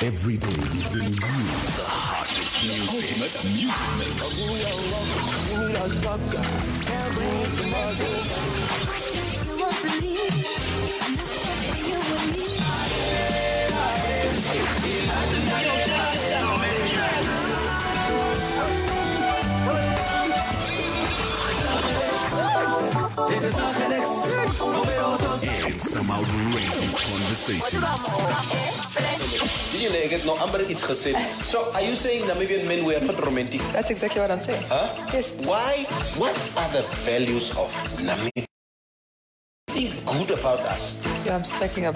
Every day we bring you the hottest music. Ultimate music and some outrageous conversations. No, Amber, it's gesed. So, are you saying Namibian men were not romantic? That's exactly what I'm saying. Huh? Yes. Why? What are the values of Namibia? Think good about us. Yeah, I'm striking up.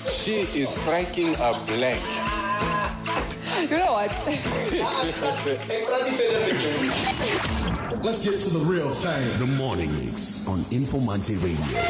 She is striking a blank. You know what? Let's get to the real thing. The morning mix on Informanté Radio.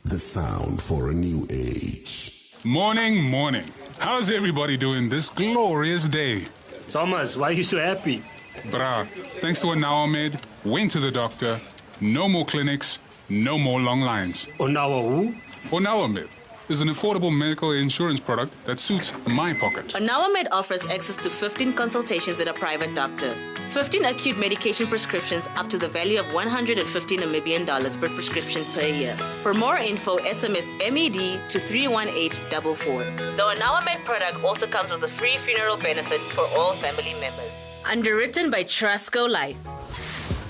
The sound for a new age. Morning. How's everybody doing this glorious day? Thomas, why are you so happy? Brah, thanks to a Naomed, went to the doctor, no more clinics, no more long lines. Onawa who? Onawamed is an affordable medical insurance product that suits my pocket. Onawamed offers access to 15 consultations at a private doctor, 15 acute medication prescriptions up to the value of 150 Namibian dollars per prescription per year. For more info, SMS MED to 31844. The Onawamed product also comes with a free funeral benefit for all family members. Underwritten by Trusco Life.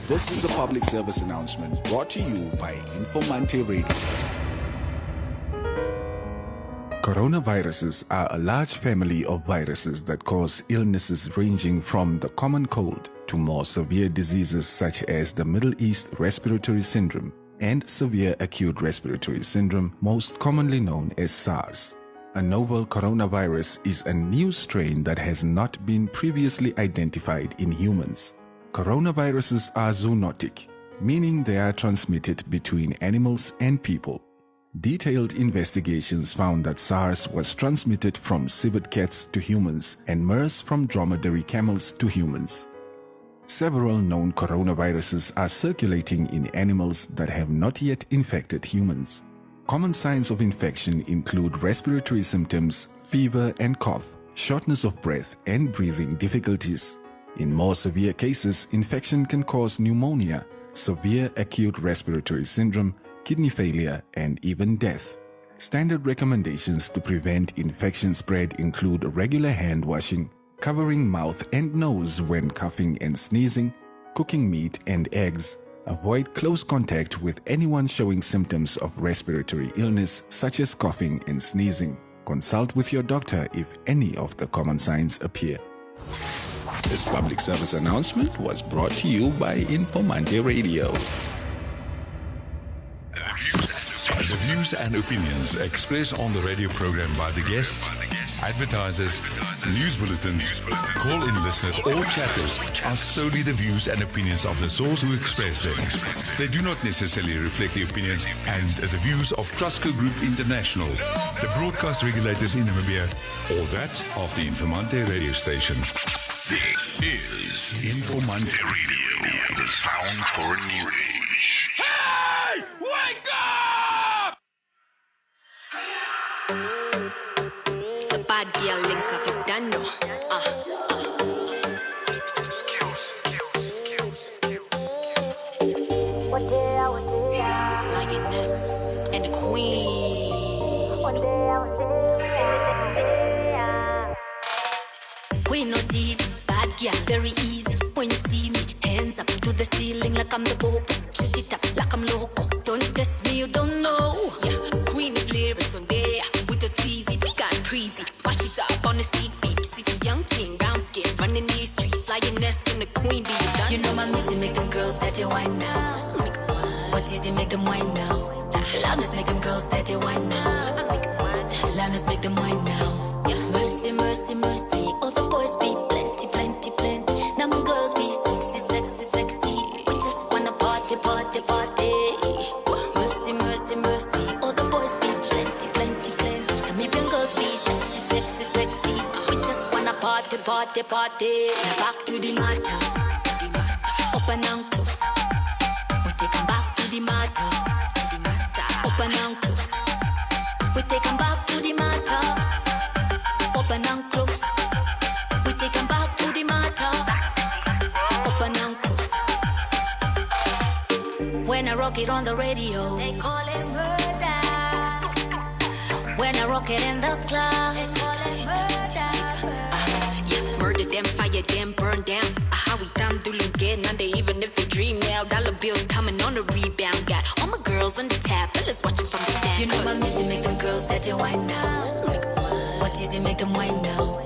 This is a public service announcement brought to you by Informanté Radio. Coronaviruses are a large family of viruses that cause illnesses ranging from the common cold to more severe diseases such as the Middle East Respiratory Syndrome and severe acute respiratory syndrome, most commonly known as SARS. A novel coronavirus is a new strain that has not been previously identified in humans. Coronaviruses are zoonotic, meaning they are transmitted between animals and people. Detailed investigations found that SARS was transmitted from civet cats to humans and MERS from dromedary camels to humans. Several known coronaviruses are circulating in animals that have not yet infected humans. Common signs of infection include respiratory symptoms, fever and cough, shortness of breath, and breathing difficulties. In more severe cases, infection can cause pneumonia, severe acute respiratory syndrome, kidney failure, and even death. Standard recommendations to prevent infection spread include regular hand washing, covering mouth and nose when coughing and sneezing, cooking meat and eggs, avoid close contact with anyone showing symptoms of respiratory illness such as coughing and sneezing. Consult with your doctor if any of the common signs appear. This public service announcement was brought to you by Informanté Radio. The views and opinions expressed on the radio program by the guests, advertisers, news bulletins, call-in listeners or chatters are solely the views and opinions of the source who express them. They do not necessarily reflect the opinions and the views of Trusco Group International, the broadcast regulators in Namibia, or that of the Informanté radio station. This is Informanté Radio, the sound for a new age. Hey! Wake up! It's a bad girl link up with Dano. Lioness and the queen. Queen of these, bad girl, very easy. When you see me, hands up to the ceiling like I'm the Pope. Shoot it up like I'm loco. Don't test me, you don't know. Yeah, queen of lyrics on there with the teasy. We got crazy. Wash it up on the seat, big city, young teen, brown skin, running these streets, lioness and the queen. Be you done? You know my music make them girls that they whine now. What is it make them whine now? Loudness make them girls that they whine now. Loudness make them whine now. Yeah. Mercy, mercy, mercy. All the boys be plenty, plenty, plenty. Now my girls be sexy, sexy, sexy. We just wanna party, party, party. Mercy, mercy, mercy. All the boys be plenty, plenty, plenty. Namibian girls be sexy, sexy, sexy. We just wanna party, party, party. Now back to the matter. Open and close. We take 'em back to the matter. Open and close. We take 'em back to the matter. open and close. We take them back to the matter. Open and close. When I rock it on the radio, they call it murder. When I rock it in the club, they call it murder. Yeah, murder them, fire them, burn them. How we time do again? Now they even if they dream now, dollar bills coming on the rebound. Got all my girls on the tap, fellas watching from the stand. You know my music make them girls that they whine now. What is it make them whine now?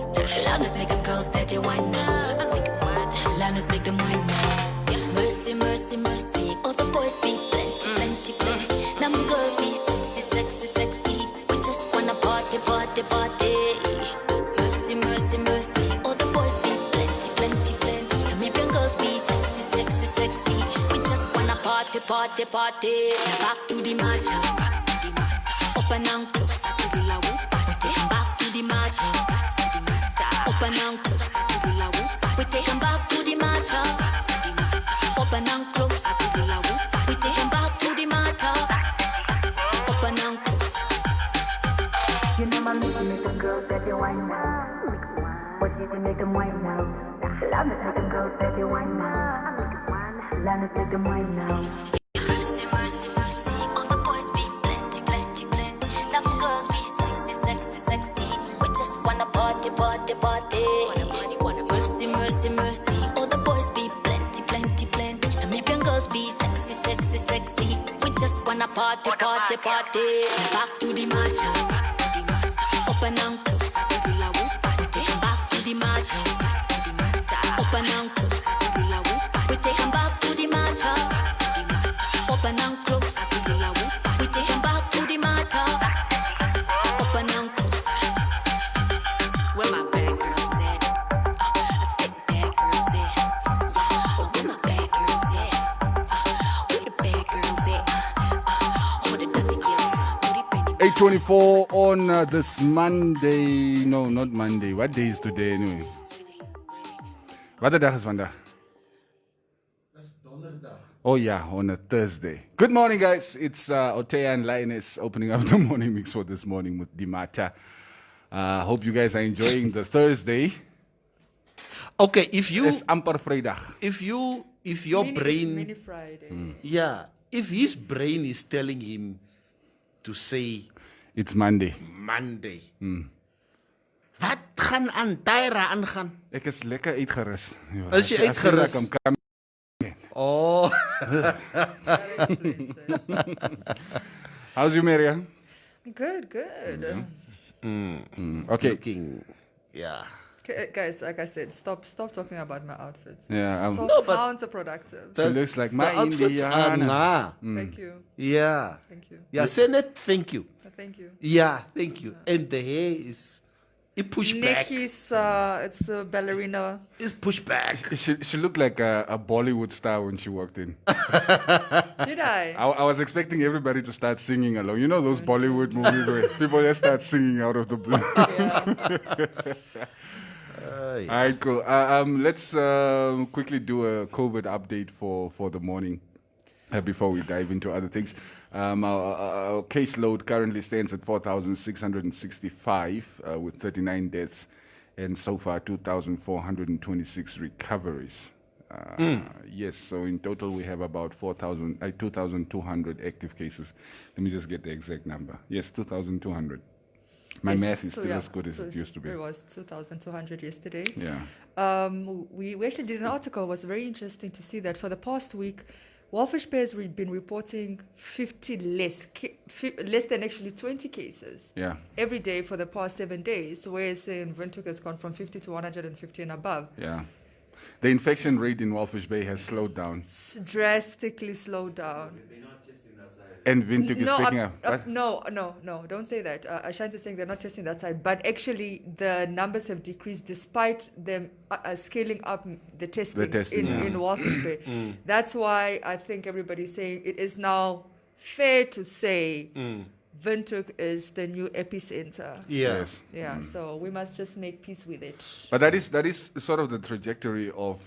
Loudness make them girls that they whine now. Loudness make them whine now. Mercy, mercy, mercy. All the boys be plenty, plenty, plenty. Them girls be sexy, sexy, sexy. We just wanna party, party, party. Mercy, mercy, mercy. All the boys be plenty, plenty, plenty. Namibian girls be sexy, sexy, sexy. We just wanna party, party, party. Now back to the matter. Open and close. Back to the matter. Open and close. We take them back to the matter. Open and close. We take them back to the matter. Open and close. You know my music make them girls that they whine now. What did you make them whine now? Loudness make them girls that they whine now. Loudness make them whine now. Mercy, mercy, mercy. All the boys be plenty, plenty, plenty. Them girls be sexy, sexy, sexy. We just wanna party, party, party. Mercy, mercy, mercy. All the boys be plenty, plenty, plenty. Namibian girls be sexy, sexy, sexy. We just wanna party, party, party. Back to the matter. Open and close. We take them back to the matter. Open and close. We take them back to the matter. Open and close. We take them back to the matter. Open and close. Where my bad girls at? I said bad girls at. Yeah. Where my bad girls at? Where the bad girls at? Where the dirty girls? Where the penny? 8:24 on this Monday. No, not Monday. What day is today anyway? Wat de dag is vandaag? Oh yeah, on a Thursday. Good morning, guys. It's Otea and Lioness opening up the morning mix for this morning with Dimata. Hope you guys are enjoying the Thursday. Okay, if you It's amper Vrydag. if your brain Mini Friday. yeah, if his brain is telling him to say It's Monday. Monday. Wat gaan aan Tyra aangaan? Ek is lekker uitgerus. Is jy uitgerus? Oh. That explains it. How's you, Maria? Good, good. Okay. Looking, yeah. Guys, like I said, stop talking about my outfits. Yeah. So No, but- counterproducctive. She looks like The my outfits are Indiana. Thank you. Yeah. Thank you. Yeah, say that, thank you. Thank you. Yeah, thank you. And the hair is it push back. Nikki's, it's a ballerina. It's push back. She looked like a Bollywood star when she walked in. Did I? I was expecting everybody to start singing along. You know those Bollywood movies where people just start singing out of the blue. Yeah. All right, cool. Let's quickly do a COVID update for the morning before we dive into other things. Our caseload currently stands at 4,665 with 39 deaths and so far 2,426 recoveries. Yes, so in total we have about 2,200 active cases. Let me just get the exact number. Yes, 2,200. My Yes, math is so still yeah, as good as so it used to be. It was 2,200 yesterday. Yeah. We actually did an article. It was very interesting to see that for the past week, Walfish Bay has been reporting 50 less than actually 20 cases every day for the past 7 days, whereas in Windhoek has gone from 50 to 150 and above. Yeah. The infection rate in Walfish Bay has slowed down. Drastically slowed down. And Windhoek is picking up. What? No, don't say that. Ashanti is saying they're not testing that side, but actually the numbers have decreased despite them scaling up the testing, in Walfish Bay. That's why I think everybody's saying it is now fair to say Windhoek is the new epicenter. Yes. Yeah, so we must just make peace with it. But that is sort of the trajectory of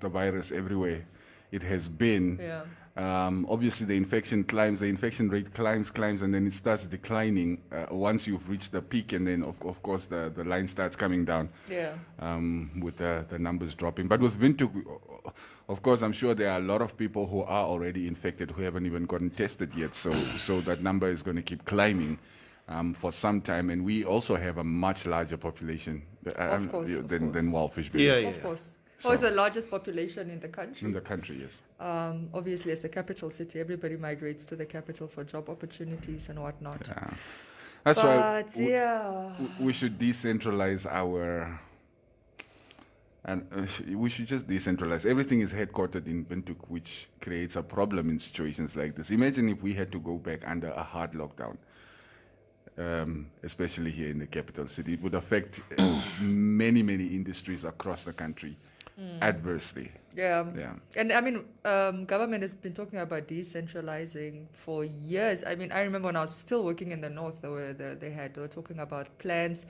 the virus everywhere it has been. Yeah. Obviously, the infection rate climbs, and then it starts declining once you've reached the peak, and then, of course, the line starts coming down with the numbers dropping. But with Windhoek, of course, I'm sure there are a lot of people who are already infected who haven't even gotten tested yet, so that number is going to keep climbing for some time, and we also have a much larger population than Walfish Bay. Of course. It's the largest population in the country. In the country, yes. Obviously, as the capital city, everybody migrates to the capital for job opportunities and whatnot. Yeah. That's why we should decentralize we should just decentralize. Everything is headquartered in Windhoek, which creates a problem in situations like this. Imagine if we had to go back under a hard lockdown. Especially here in the capital city. It would affect many industries across the country adversely. Yeah. And I mean, government has been talking about decentralizing for years. I mean, I remember when I was still working in the north, they were talking about plans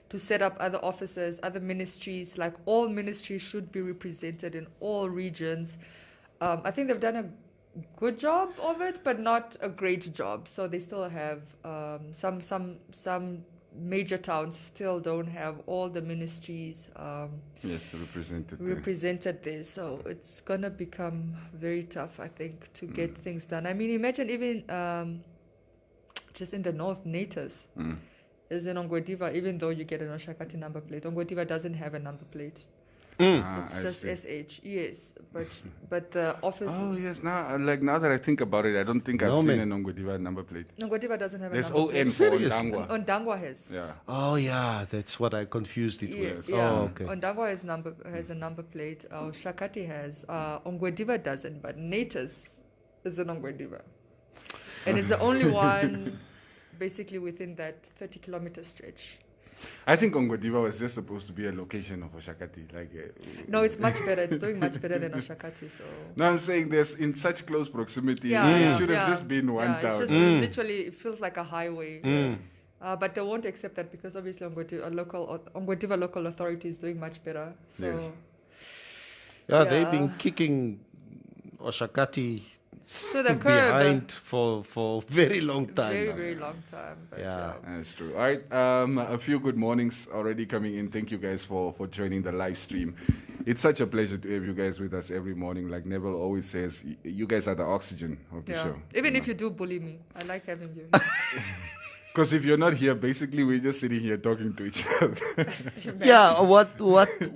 to set up other offices, other ministries. Like all ministries should be represented in all regions. I think they've done a good job of it, but not a great job. So they still have some major towns still don't have all the ministries represented there. So it's gonna become very tough, I think, to get things done. I mean, imagine even just in the north, Natas is in Ongwediva. Even though you get an Oshakati number plate, Ongwediva doesn't have a number plate. It's just SH, yes, but the office. Oh yes, now that I think about it, I don't think I've seen an Ongwediva number plate. Ongwediva doesn't have a There's number plate. There's ON for Ondangwa. Ondangwa has. Yeah. Oh yeah, that's what I confused it with. Yeah. Oh, okay. Ondangwa has a number plate. Shakati has. Ongwediva doesn't, but Natas is an Ongwediva, and it's the only one, basically within that 30-kilometer stretch. I think Ongwediva was just supposed to be a location of Oshakati. No, it's much better. It's doing much better than Oshakati. So. No, I'm saying there's in such close proximity. It should have just been one town. It's just literally, it feels like a highway. But they won't accept that because obviously Ongwediva local authority is doing much better. So, yes. They've been kicking Oshakati to the curb behind for a very long time. Very long time. But that's true. All right, a few good mornings already coming in. Thank you guys for joining the live stream. It's such a pleasure to have you guys with us every morning. Like Neville always says, you guys are the oxygen of the show. Even if you do bully me, I like having you. Because if you're not here, basically we're just sitting here talking to each other.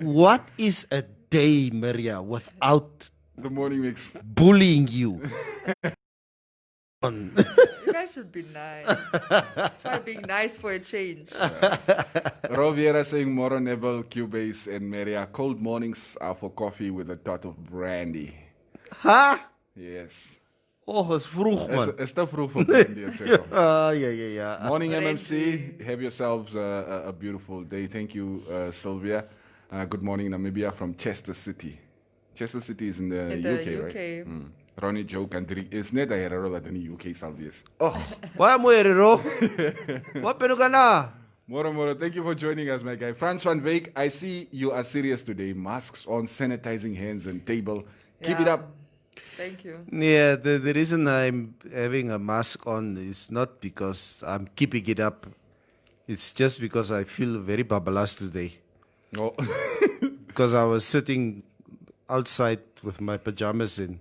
What is a day, Maria, without the morning mix bullying you? You guys should be nice. Try being nice for a change. Roviera saying Moro Neville, Cubase and Maria. Cold mornings are for coffee with a tot of brandy. Huh? Yes. Oh, it's vroeg, man. It's te vroeg for brandy. Yeah. Morning, MMC. Have yourselves a beautiful day. Thank you, Sylvia. Good morning, Namibia from Chester City. Chester City is in the UK, right? Ronnie joke and is net a that in the UK salvies. Oh, why am I What penugana? Moro, thank you for joining us, my guy. Frans van Wyk, I see you are serious today. Masks on, sanitizing hands and table. Keep it up. Thank you. Yeah, the reason I'm having a mask on is not because I'm keeping it up. It's just because I feel very babalas today. Oh. Because I was sitting outside with my pajamas in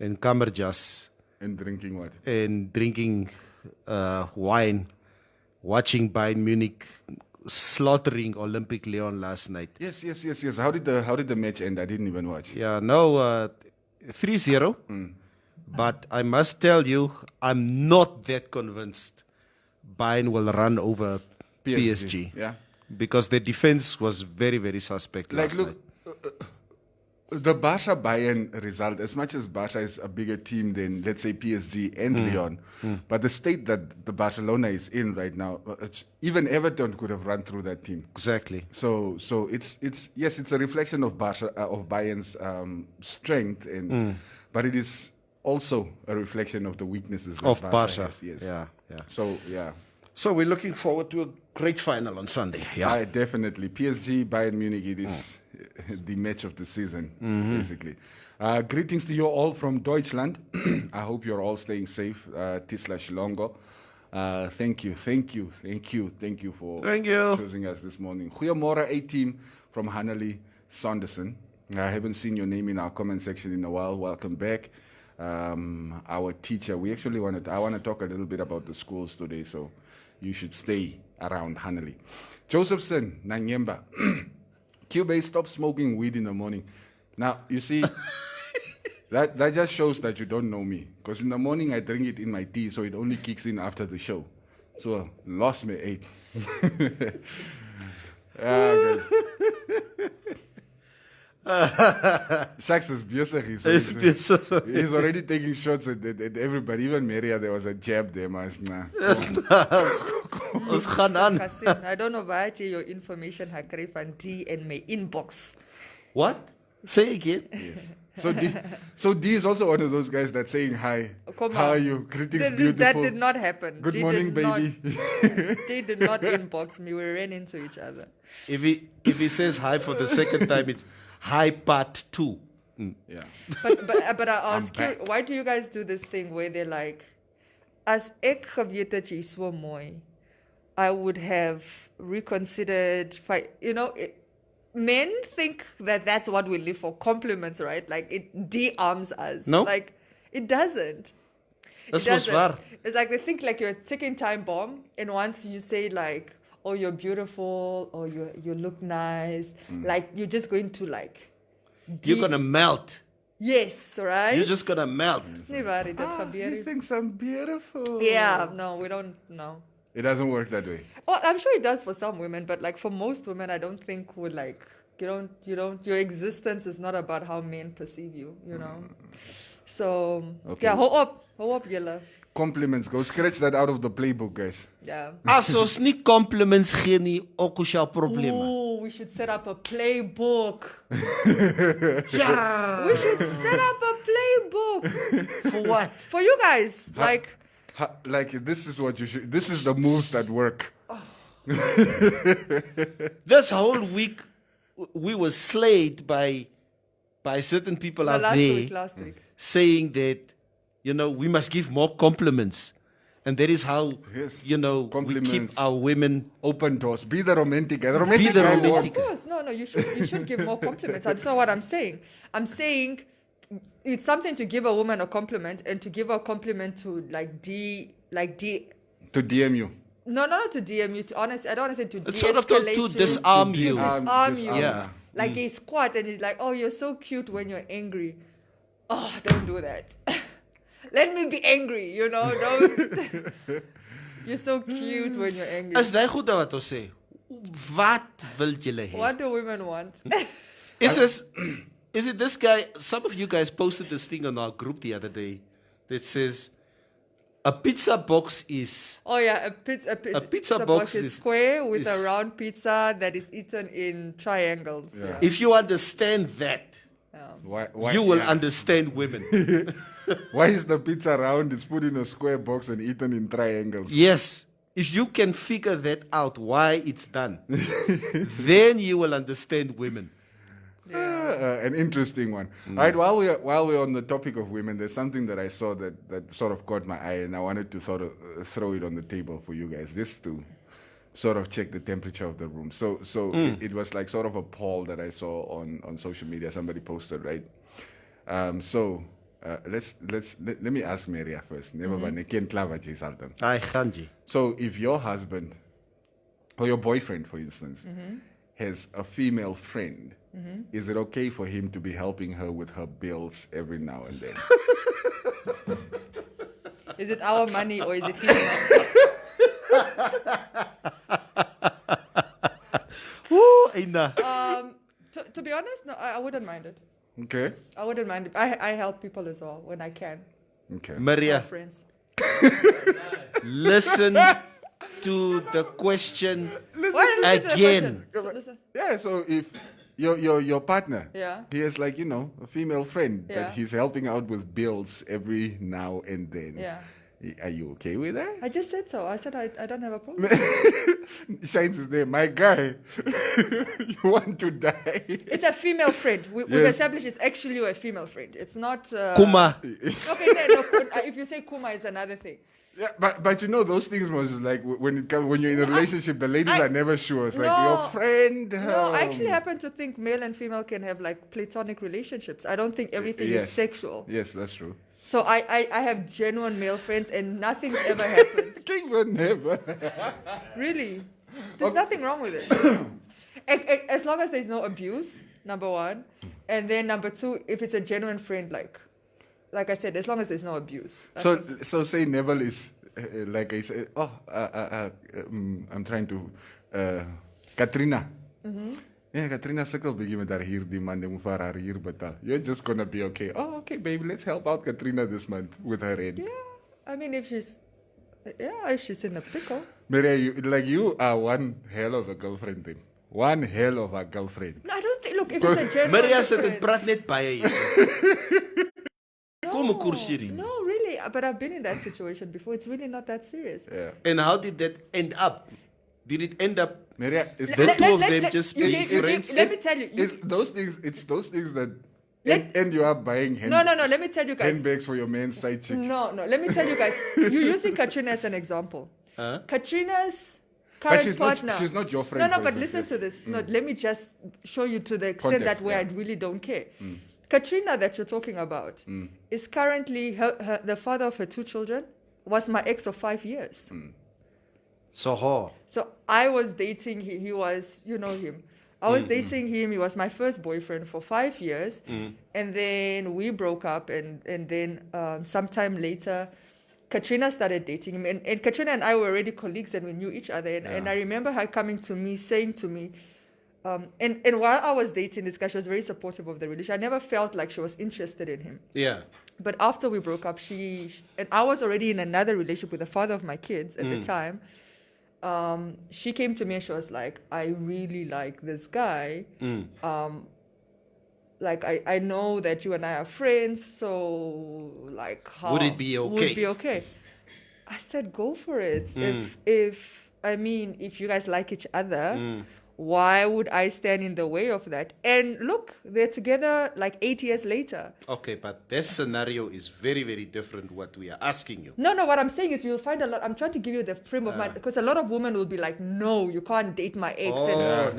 kamerjas. And drinking what? And drinking wine, watching Bayern Munich slaughtering Olympic Lyon last night. Yes. How did the match end? I didn't even watch. Yeah, no, 3-0. But I must tell you, I'm not that convinced Bayern will run over PSG. Yeah. Because the defense was very, very suspect last night. The Barca-Bayern result, as much as Barca is a bigger team than, let's say, PSG and Lyon, but the state that the Barcelona is in right now, even Everton could have run through that team. Exactly. So it's a reflection of Bayern's strength, but it is also a reflection of the weaknesses that of Barca has. Yes. Yeah. So yeah. So we're looking forward to a great final on Sunday. Yeah, definitely. PSG, Bayern Munich, it is the match of the season, basically. Greetings to you all from Deutschland. I hope you're all staying safe. Tisla Shilongo. Thank you for choosing us this morning. Goeiemorgen, A-Team from Hanali Sanderson. I haven't seen your name in our comment section in a while. Welcome back. Our teacher, I want to talk a little bit about the schools today, so you should stay around Hanali. Josephson, Nanyemba. Cube, stop smoking weed in the morning. Now, you see, that just shows that you don't know me. Because in the morning, I drink it in my tea, so it only kicks in after the show. So, lost me 8. Shaks is busy. He's already taking shots at everybody. Even Maria, there was a jab there. I don't know why your information has come from D in my inbox. What? Say again. Yes. So D is also one of those guys that's saying hi. How are you? Greetings, beautiful. That did not happen. Good morning, baby. They did not inbox me. We ran into each other. If he says hi for the second time, it's hi part 2. Yeah. But I was curious, why do you guys do this thing where they're like, as ek geweet het jy so mooi, I would have reconsidered. Men think that that's what we live for, compliments, right? Like it de-arms us. No. Like it doesn't. That's what's waar. It's like they think like you're a ticking time bomb, and once you say like, oh, you're beautiful, or you look nice, like you're just going to like... You're going to melt. Yes, right? You're just going to melt. He thinks I'm beautiful. Yeah, no, we don't know. It doesn't work that way. Well, I'm sure it does for some women, but like for most women, I don't think would like, your existence is not about how men perceive you, you know? So, okay. Yeah, hold up, Yella. Compliments. Go scratch that out of the playbook, guys. Yeah. As ons nie compliments gee nie, ook ons jou probleme. Ooh, we should set up a playbook. Yeah. We should set up a playbook. For what? For you guys. Like this is what you should. This is the moves that work. This whole week, we were slayed by certain people out there last week. saying that, we must give more compliments. And that is how, we keep our women... Open doors. Be the romantic. Be the romantic. Of course. No, you should give more compliments. That's not what I'm saying. I'm saying it's something to give a woman a compliment and to give a compliment to to DM you. No, not to DM you. To honest, I don't want to say to it's sort of to disarm you. Disarm you. Yeah. Like he squat and he's like, oh, you're so cute when you're angry. Oh, don't do that. Let me be angry, don't. You're so cute when you're angry. Is dat goed wat ons sê? Wat wil julle hê? What do women want? Is it this guy? Some of you guys posted this thing on our group the other day that says a pizza box is... Oh yeah, a pizza box is square with a round pizza that is eaten in triangles. Yeah. If you understand that, why, you will understand women. Why is the pizza round? It's put in a square box and eaten in triangles. Yes. If you can figure that out, why it's done, then you will understand women. Yeah. An interesting one. All right, while we're on the topic of women, there's something that I saw that sort of caught my eye, and I wanted to sort of throw it on the table for you guys, just to sort of check the temperature of the room. So it was like sort of a poll that I saw on social media. Somebody posted, right? Let me ask Maria first. So if your husband or your boyfriend, for instance, has a female friend, is it okay for him to be helping her with her bills every now and then? Is it our money or is it his money? To be honest, no, I wouldn't mind it. Okay. I wouldn't mind it. I help people as well when I can. Okay. Maria, friends. Listen to the question again. Yeah, so if your partner, yeah, he has a female friend yeah, that he's helping out with bills every now and then. Yeah. Are you okay with that? I just said so. I said I don't have a problem. Shines is there. My guy, you want to die. It's a female friend. We've established it's actually a female friend. It's not... Kuma. Okay, no, if you say Kuma, it's another thing. Yeah, but you know those things was like when you're in a relationship, the ladies are never sure. It's like your friend. No, I actually happen to think male and female can have like platonic relationships. I don't think everything is sexual. Yes, that's true. So I have genuine male friends and nothing's ever happened. Never. Really? There's nothing wrong with it. As long as there's no abuse, number one. And then number two, if it's a genuine friend, like I said, as long as there's no abuse. So say Neville is like I said. I'm trying to Katrina. Mm-hmm. Yeah, Katrina sukkel bietjie met haar huur, die man die moet vir haar huur betaal. You're just gonna be okay. Oh, okay, baby, let's help out Katrina this month with her rent. Yeah, I mean, if she's in a pickle. Maria, you are one hell of a girlfriend then. One hell of a girlfriend. No, I don't think, look, if it's a genuine Maria friend. said, praat net baie hierso. Kom 'n koersierie. No, really, but I've been in that situation before. It's really not that serious. Yeah. And how did that end up? Did it end up? Maria, the two of them just being friends? Let me tell you. It's those things that end you up buying No, let me tell you guys. handbags for your man's side chick. No, let me tell you guys. You're using Katrina as an example. Katrina's current partner. She's not your friend. No, but listen to this. No, let me just show you to the extent that way I really don't care. Katrina that you're talking about is currently the father of her 2 children, was my ex of 5 years. So I was dating him. He was, you know him. I was dating him. He was my first boyfriend for 5 years. And then we broke up. And then sometime later, Katrina started dating him. And Katrina and I were already colleagues and we knew each other. And I remember her coming to me, saying to me, and while I was dating this guy, she was very supportive of the relationship. I never felt like she was interested in him. Yeah. But after we broke up, and I was already in another relationship with the father of my kids at the time. She came to me and she was like, I really like this guy. Like, I know that you and I are friends, so like, how would it be okay? Would it be okay? I said, go for it. If you guys like each other, why would I stand in the way of that? And look, they're together like 8 years later. Okay, but that scenario is very, very different what we are asking you. No, what I'm saying is you'll find a lot. I'm trying to give you the frame of mind, because a lot of women will be like, no, you can't date my ex.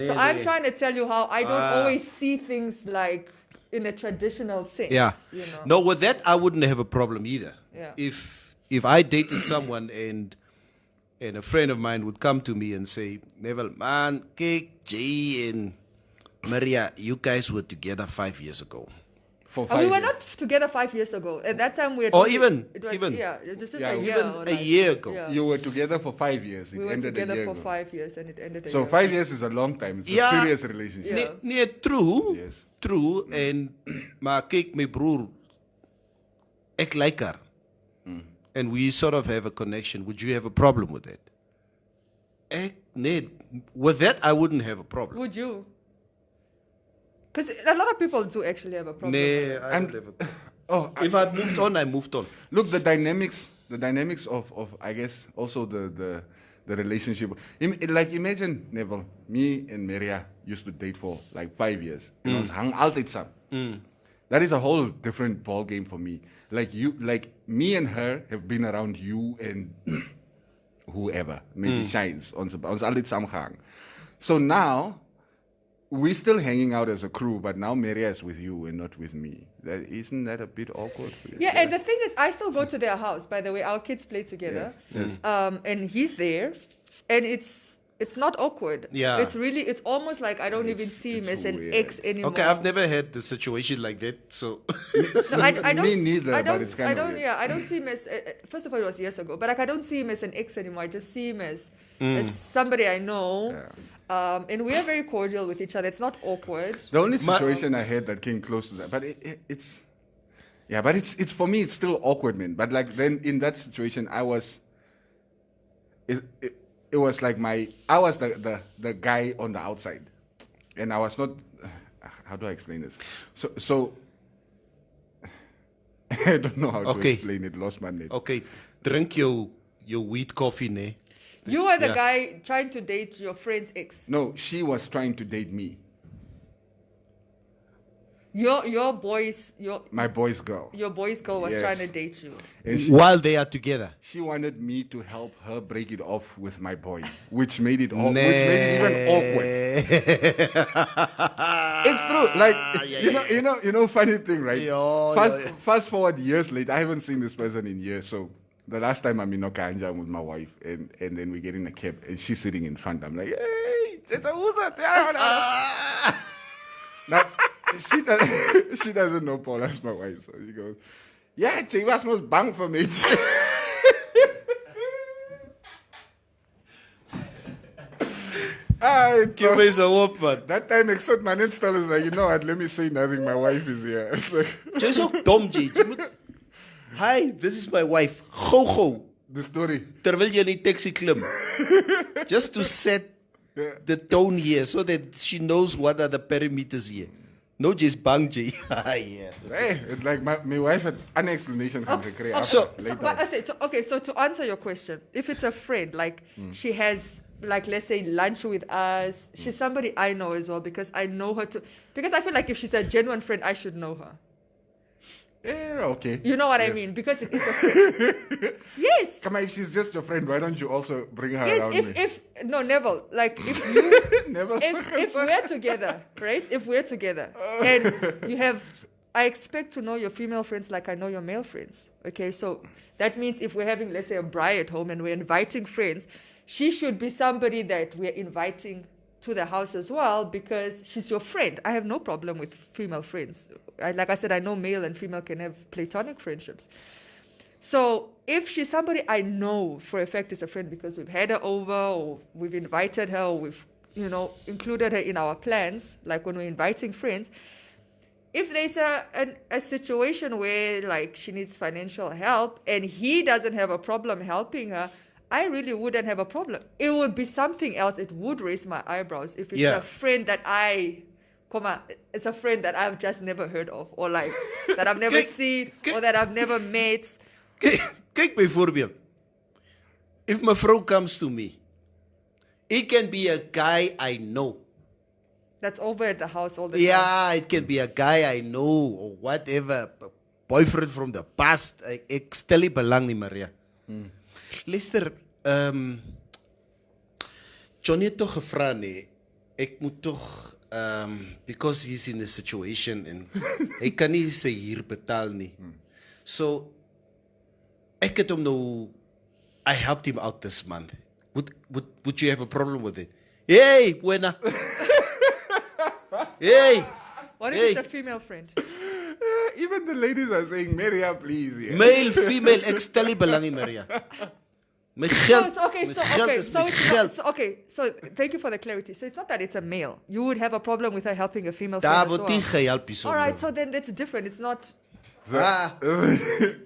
So I'm trying to tell you how I don't always see things like in a traditional sense. Yeah. You know? No, with that, I wouldn't have a problem either. Yeah. If I dated someone and a friend of mine would come to me and say, Neville, man, Kik, Jay, and Maria, you guys were together 5 years ago. For 5 we were years. not together 5 years ago. At that time, we had... Or it was just a year. Even a year ago. Yeah. You were together for 5 years. We were together for 5 years and it ended a So year. 5 years is a long time. It's a serious relationship. True. Yes. True. And maar kyk, my broer, ek like her. And we sort of have a connection. Would you have a problem with that? With that, I wouldn't have a problem. Would you? Because a lot of people do actually have a problem. I don't have a problem. If I moved on, I moved on. Look, the dynamics of I guess also the relationship. Like imagine, Neville, me and Maria used to date for like 5 years. And ons hang altyd saam. That is a whole different ball game for me. Like me and her have been around you and whoever, maybe Shines, ons altyd saam gehang. So now we're still hanging out as a crew, but now Maria is with you and not with me. Isn't that a bit awkward for you? Yeah, and the thing is, I still go to their house. By the way, our kids play together. Yes. And he's there, and it's not awkward. Yeah. It's almost like I don't even see him as an ex anymore. Okay, I've never had the situation like that, so... No, I don't. Me neither, but it's kind of weird. Yeah, I don't see him as... first of all, it was years ago, but like I don't see him as an ex anymore. I just see him as somebody I know. Yeah. And we are very cordial with each other. It's not awkward. The only situation I had that came close to that, but it's... Yeah, but it's for me, it's still awkward, man. But like then in that situation, I was... It was like I was the guy on the outside. And I was not... How do I explain this? So I don't know how to explain it. Lost my name. Okay. drink your wheat coffee, ne? You were the guy trying to date your friend's ex. No, she was trying to date me. My boy's girl. Your boy's girl was trying to date you. While they are together. She wanted me to help her break it off with my boy, which made it even awkward. It's true. Like you know, funny thing, right? Fast forward years later, I haven't seen this person in years. So the last time I'm in Okanja with my wife, and then we get in a cab, and she's sitting in front. I'm like, hey, now, she doesn't know Paula's my wife, so she goes, yeah, she was most bang for me. Give me some hope, man. That time, except my install is like, you know what, let me say nothing, my wife is here. It's like, just so dumb, J. Hi, this is my wife. Go. The story. Terwijl jy in die taxi klim. Just to set the tone here so that she knows what are the parameters here. No, just bang, J. Hey, it's like my wife had an explanation from the career. So to answer your question, if it's a friend, like she has, like, let's say lunch with us, she's somebody I know as well because I know her because I feel like if she's a genuine friend, I should know her. Yeah, okay. You know what I mean? Because it is a friend. Yes. Come on, if she's just your friend, why don't you also bring her around me? Neville, like if you, if we're together, right? If we're together and you have, I expect to know your female friends like I know your male friends. Okay, so that means if we're having, let's say, a braai at home and we're inviting friends, she should be somebody that we're inviting to the house as well because she's your friend. I have no problem with female friends. Like I said, I know male and female can have platonic friendships. So if she's somebody I know for a fact is a friend because we've had her over or we've invited her or we've, included her in our plans, like when we're inviting friends, if there's a situation where like she needs financial help and he doesn't have a problem helping her, I really wouldn't have a problem. It would be something else. It would raise my eyebrows if it's a friend that it's a friend that I've just never heard of or like that I've never seen or that I've never met. Kijk bijvoorbeeld. If my vrouw comes to me, it can be a guy I know. That's over at the house all the time. Yeah, it can be a guy I know or whatever. Boyfriend from the past. Ek stel nie belang nie, Maria. Luister, Johnny het toch gevra nee. Ek moet toch because he's in a situation and hy kan nie sy huur betaal nie. So ek het hom nou I helped him out this month. Would you have a problem with it? Hey, buena. Hey. What if it's a female friend? Even the ladies are saying, Maria, please. Yeah. Male, female, ek stel nie belang nie, Maria. My geld, so thank you for the clarity. So it's not that it's a male. You would have a problem with her helping a female friend as well. All right, so then that's different. It's not... Then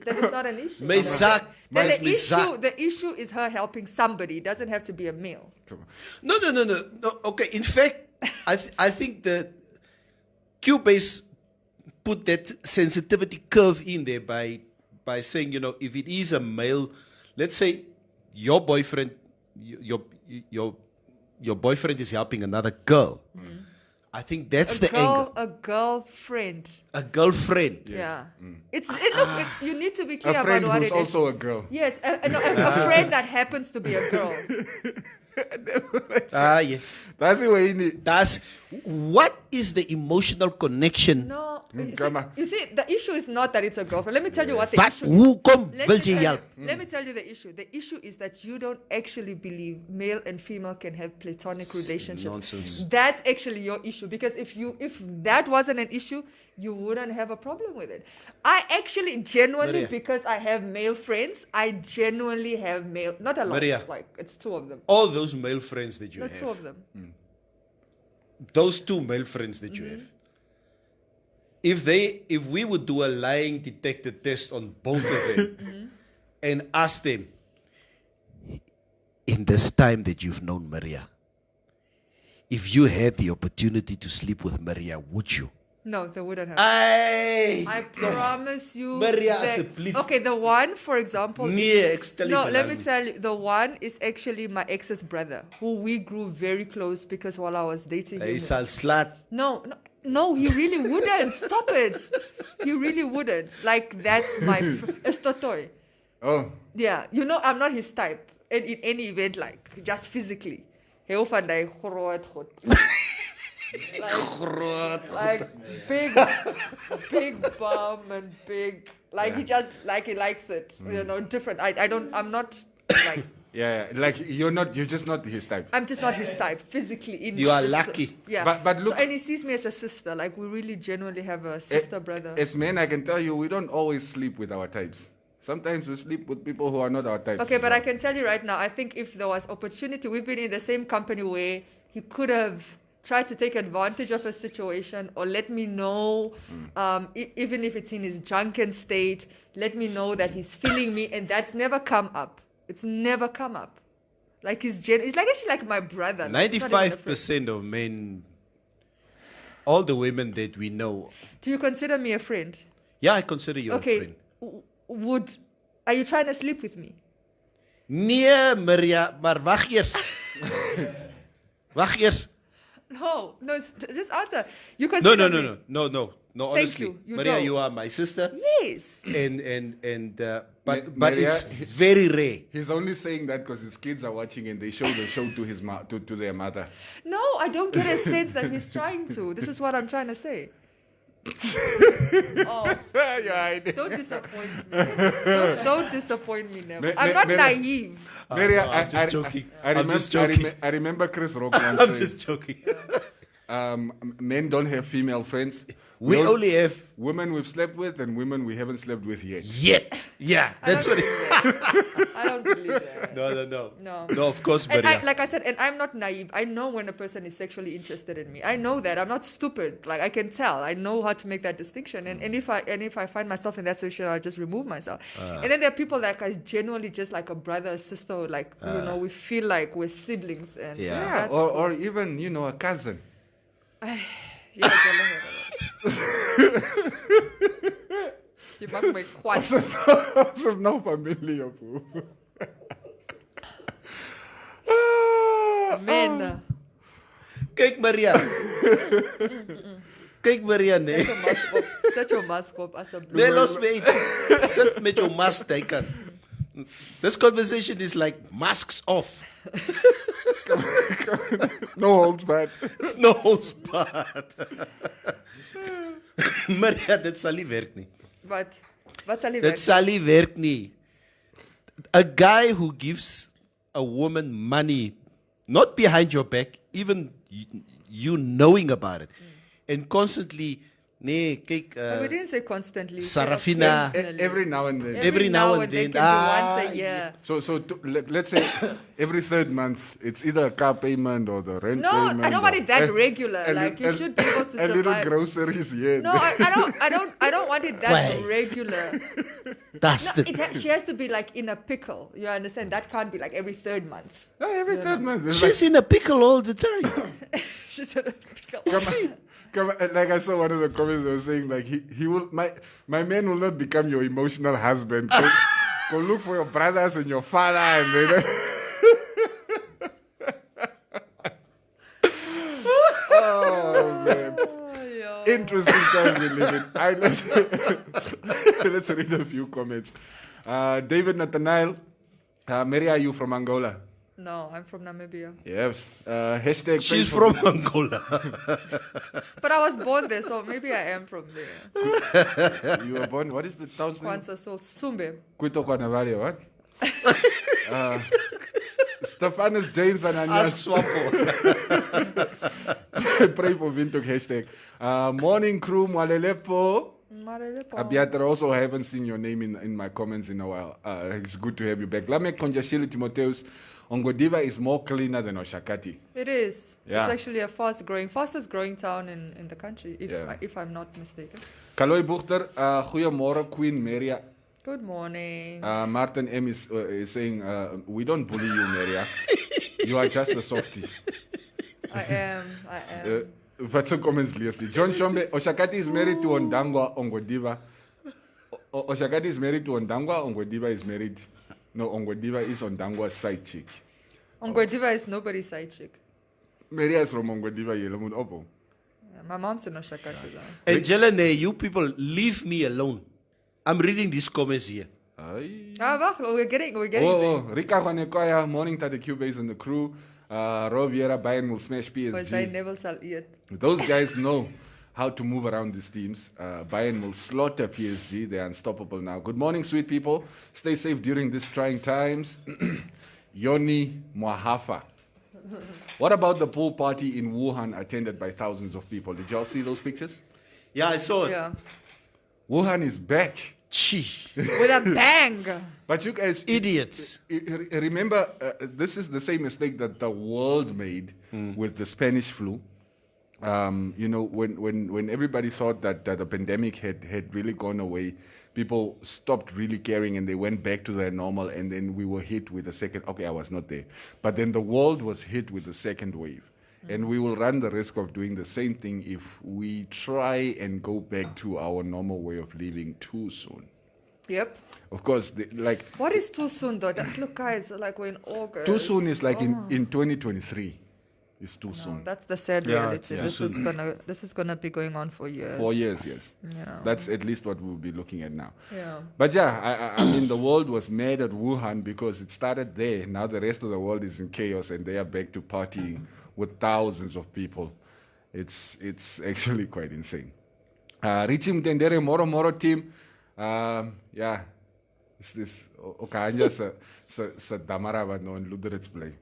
it's not an issue. The issue is her helping somebody. It doesn't have to be a male. No. Okay, in fact, I think the Cubase put that sensitivity curve in there by saying, if it is a male, let's say your boyfriend, your boyfriend is helping another girl. I think that's the angle. A girlfriend. A girlfriend. Yes. Yeah. You need to be clear about what it is. A friend who's also a girl. Yes, a friend that happens to be a girl. Yeah. That's the way you need. What is the emotional connection? No, you see, the issue is not that it's a girlfriend. Let me tell you what the issue is. Let me tell you the issue. The issue is that you don't actually believe male and female can have platonic relationships. Nonsense. That's actually your issue. Because if that wasn't an issue, you wouldn't have a problem with it. I actually genuinely, because I have male friends, I genuinely have male, not a lot, Maria, like it's two of them. All those male friends that you have. Two of them. Those two male friends that you have. If we would do a lying detector test on both of them and ask them, in this time that you've known Maria, if you had the opportunity to sleep with Maria, would you? No, they wouldn't have. I promise you. Maria, that, okay, the one, for example. Let me tell you. The one is actually my ex's brother, who we grew very close because while I was dating him. He's a slut. No, he really wouldn't. Stop it. He really wouldn't. Like, that's my... Estotoy. Oh. Yeah. I'm not his type. And in any event, like, just physically. like big bum and big, like he just like he likes it, different. I'm not like. Yeah, like you're just not his type. I'm just not his type physically. You are lucky. Yeah, but look, and he sees me as a sister. Like we really genuinely have a sister brother. As men, I can tell you, we don't always sleep with our types. Sometimes we sleep with people who are not our type. Okay, but I can tell you right now, I think if there was opportunity, we've been in the same company where he could have tried to take advantage of a situation or let me know, even if it's in his drunken state, let me know that he's feeling me, and that's never come up. It's never come up. Like he's like actually like my brother. 95% of men, all the women that we know. Do you consider me a friend? Yeah, I consider you a friend. Are you trying to sleep with me? Nee, Maria, maar wacht eers. Wacht eers. No, just answer. You consider me? No, honestly. You Maria, don't. you are my sister. Yes. But Maria, it's very rare. He's only saying that because his kids are watching and they show the show to his to their mother. No, I don't get a sense that he's trying to. This is what I'm trying to say. Don't disappoint me. Don't disappoint me never. I'm not naive. Maria, I'm just joking. I remember Chris Rock once I'm just joking. Men don't have female friends. We only have women we've slept with and women we haven't slept with yet. Yeah, that's what I don't believe that. No, of course, and Maria. like I said, and I'm not naive. I know when a person is sexually interested in me. I know that. I'm not stupid. Like I can tell. I know how to make that distinction. And if I find myself in that situation, I'll just remove myself. And then there are people like I genuinely just like a brother, a sister, like we feel like we're siblings. And or even a cousin. Je mag my kwaad. This is no familiar. Men. Kijk Maria. Kijk Maria, nee. Zet jou mask op asseblief. Nee, los me. Sit met jou mask teken. This conversation is like masks off. No holds barred. It's no holds barred. Maria, dit sal nie werk nie. Wat sal nie werk? Dit sal nie werk nie. A guy who gives a woman money, not behind your back, even you knowing about it, and constantly, kyk. We didn't say constantly. Sarafina. Every now and then. Every now and then. Can be once a year. So let's say every third month, it's either a car payment or the rent payment. No, I don't want it that regular. You should be able to survive. A little groceries here. No, I don't want it that regular. She has to be like in a pickle. You understand? That can't be like every third month. No, every third month. She's in a pickle all the time. She's in a pickle. Like I saw one of the comments that was saying like he will my man will not become your emotional husband. Go look for your brothers and your father and then oh man. Interesting times we live in. Let's read a few comments. David Nathaniel, Mary, are you from Angola? No, I'm from Namibia. Yes. Hashtag. She's from Angola. But I was born there, so maybe I am from there. You were born. What is the town's name? Kwanza Sol Sumbe. Kuito Kwanavalia, what? Stephanus James and Anya. Ask Swapo. Pray for Windhoek hashtag. Morning crew, Malelepo. Abiatar, also I haven't seen your name in my comments in a while. It's good to have you back. Lamek Konjashili Timotheus. Ongodiva is more cleaner than Oshakati. It is. Yeah. It's actually a fastest growing town in the country, if I'm not mistaken. Kaloy Buchter, goeiemorgen Queen Maria. Good morning. Martin M is saying, we don't bully you, Maria. You are just a softie. I am. What's the comments, Leslie? John Shombe, Oshakati is married to Ondangwa Ongodiva. Oshakati is married to Ondangwa, Ongodiva is married. No, Ongodiva is Ondangwa's side chick. Ongodiva is nobody's side chick. Maria is from Ongodiva, Yelamud Opo. Yeah, my mom's in Oshakati. And Jelene, you people, leave me alone. I'm reading these comments here. We're getting there. Rika Honekoya, morning to the Cubase and the crew. Rob Vieira, Bayern will smash PSG. Because they never sell it. Those guys know how to move around these teams. Bayern will slaughter PSG. They're unstoppable now. Good morning, sweet people. Stay safe during these trying times. Yoni Mwahafa. What about the pool party in Wuhan attended by thousands of people? Did y'all see those pictures? Yeah, I saw it. Yeah. Wuhan is back. With a bang. But you guys... Idiots. Remember, this is the same mistake that the world made with the Spanish flu. When everybody thought that the pandemic had really gone away, people stopped really caring and they went back to their normal, and then we were hit with the second... Okay, I was not there. But then the world was hit with the second wave. And we will run the risk of doing the same thing if we try and go back to our normal way of living too soon. Yep. Of course, what is too soon, though? Look, guys, like we're in August. Too soon is like in 2023. It's too soon. That's the sad reality. This is gonna be going on for years. 4 years, yes. Yeah. That's at least what we'll be looking at now. Yeah. But yeah, I mean, the world was mad at Wuhan because it started there. Now the rest of the world is in chaos and they are back to partying with thousands of people. It's actually quite insane. Richie Mtendere Moro team. Yeah, it's this Okanja sa Damara but no in Luderitz play.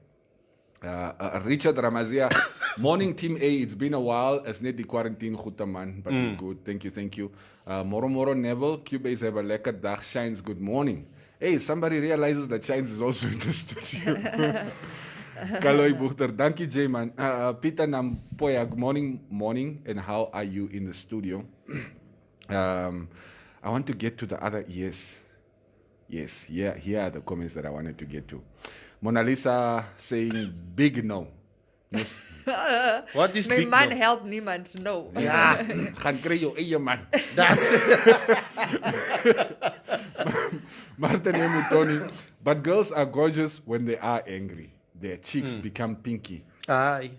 Richard Ramazia, morning team A. It's been a while. As net die quarantine goed man, but good. Thank you. Moro Neville, Cubase have a lekker dag. Shines, good morning. Hey, somebody realizes that Shines is also in the studio. Kaloi Buchter, dankie J man. Peter Nampoya, good morning, and how are you in the studio? I want to get to the other yes. Here are the comments that I wanted to get to. Mona Lisa saying big no. What is big man no? help niemand, no. Ja, gaan kry jou eie man. Martin Emutoni, but girls are gorgeous when they are angry. Their cheeks become pinky. Aye.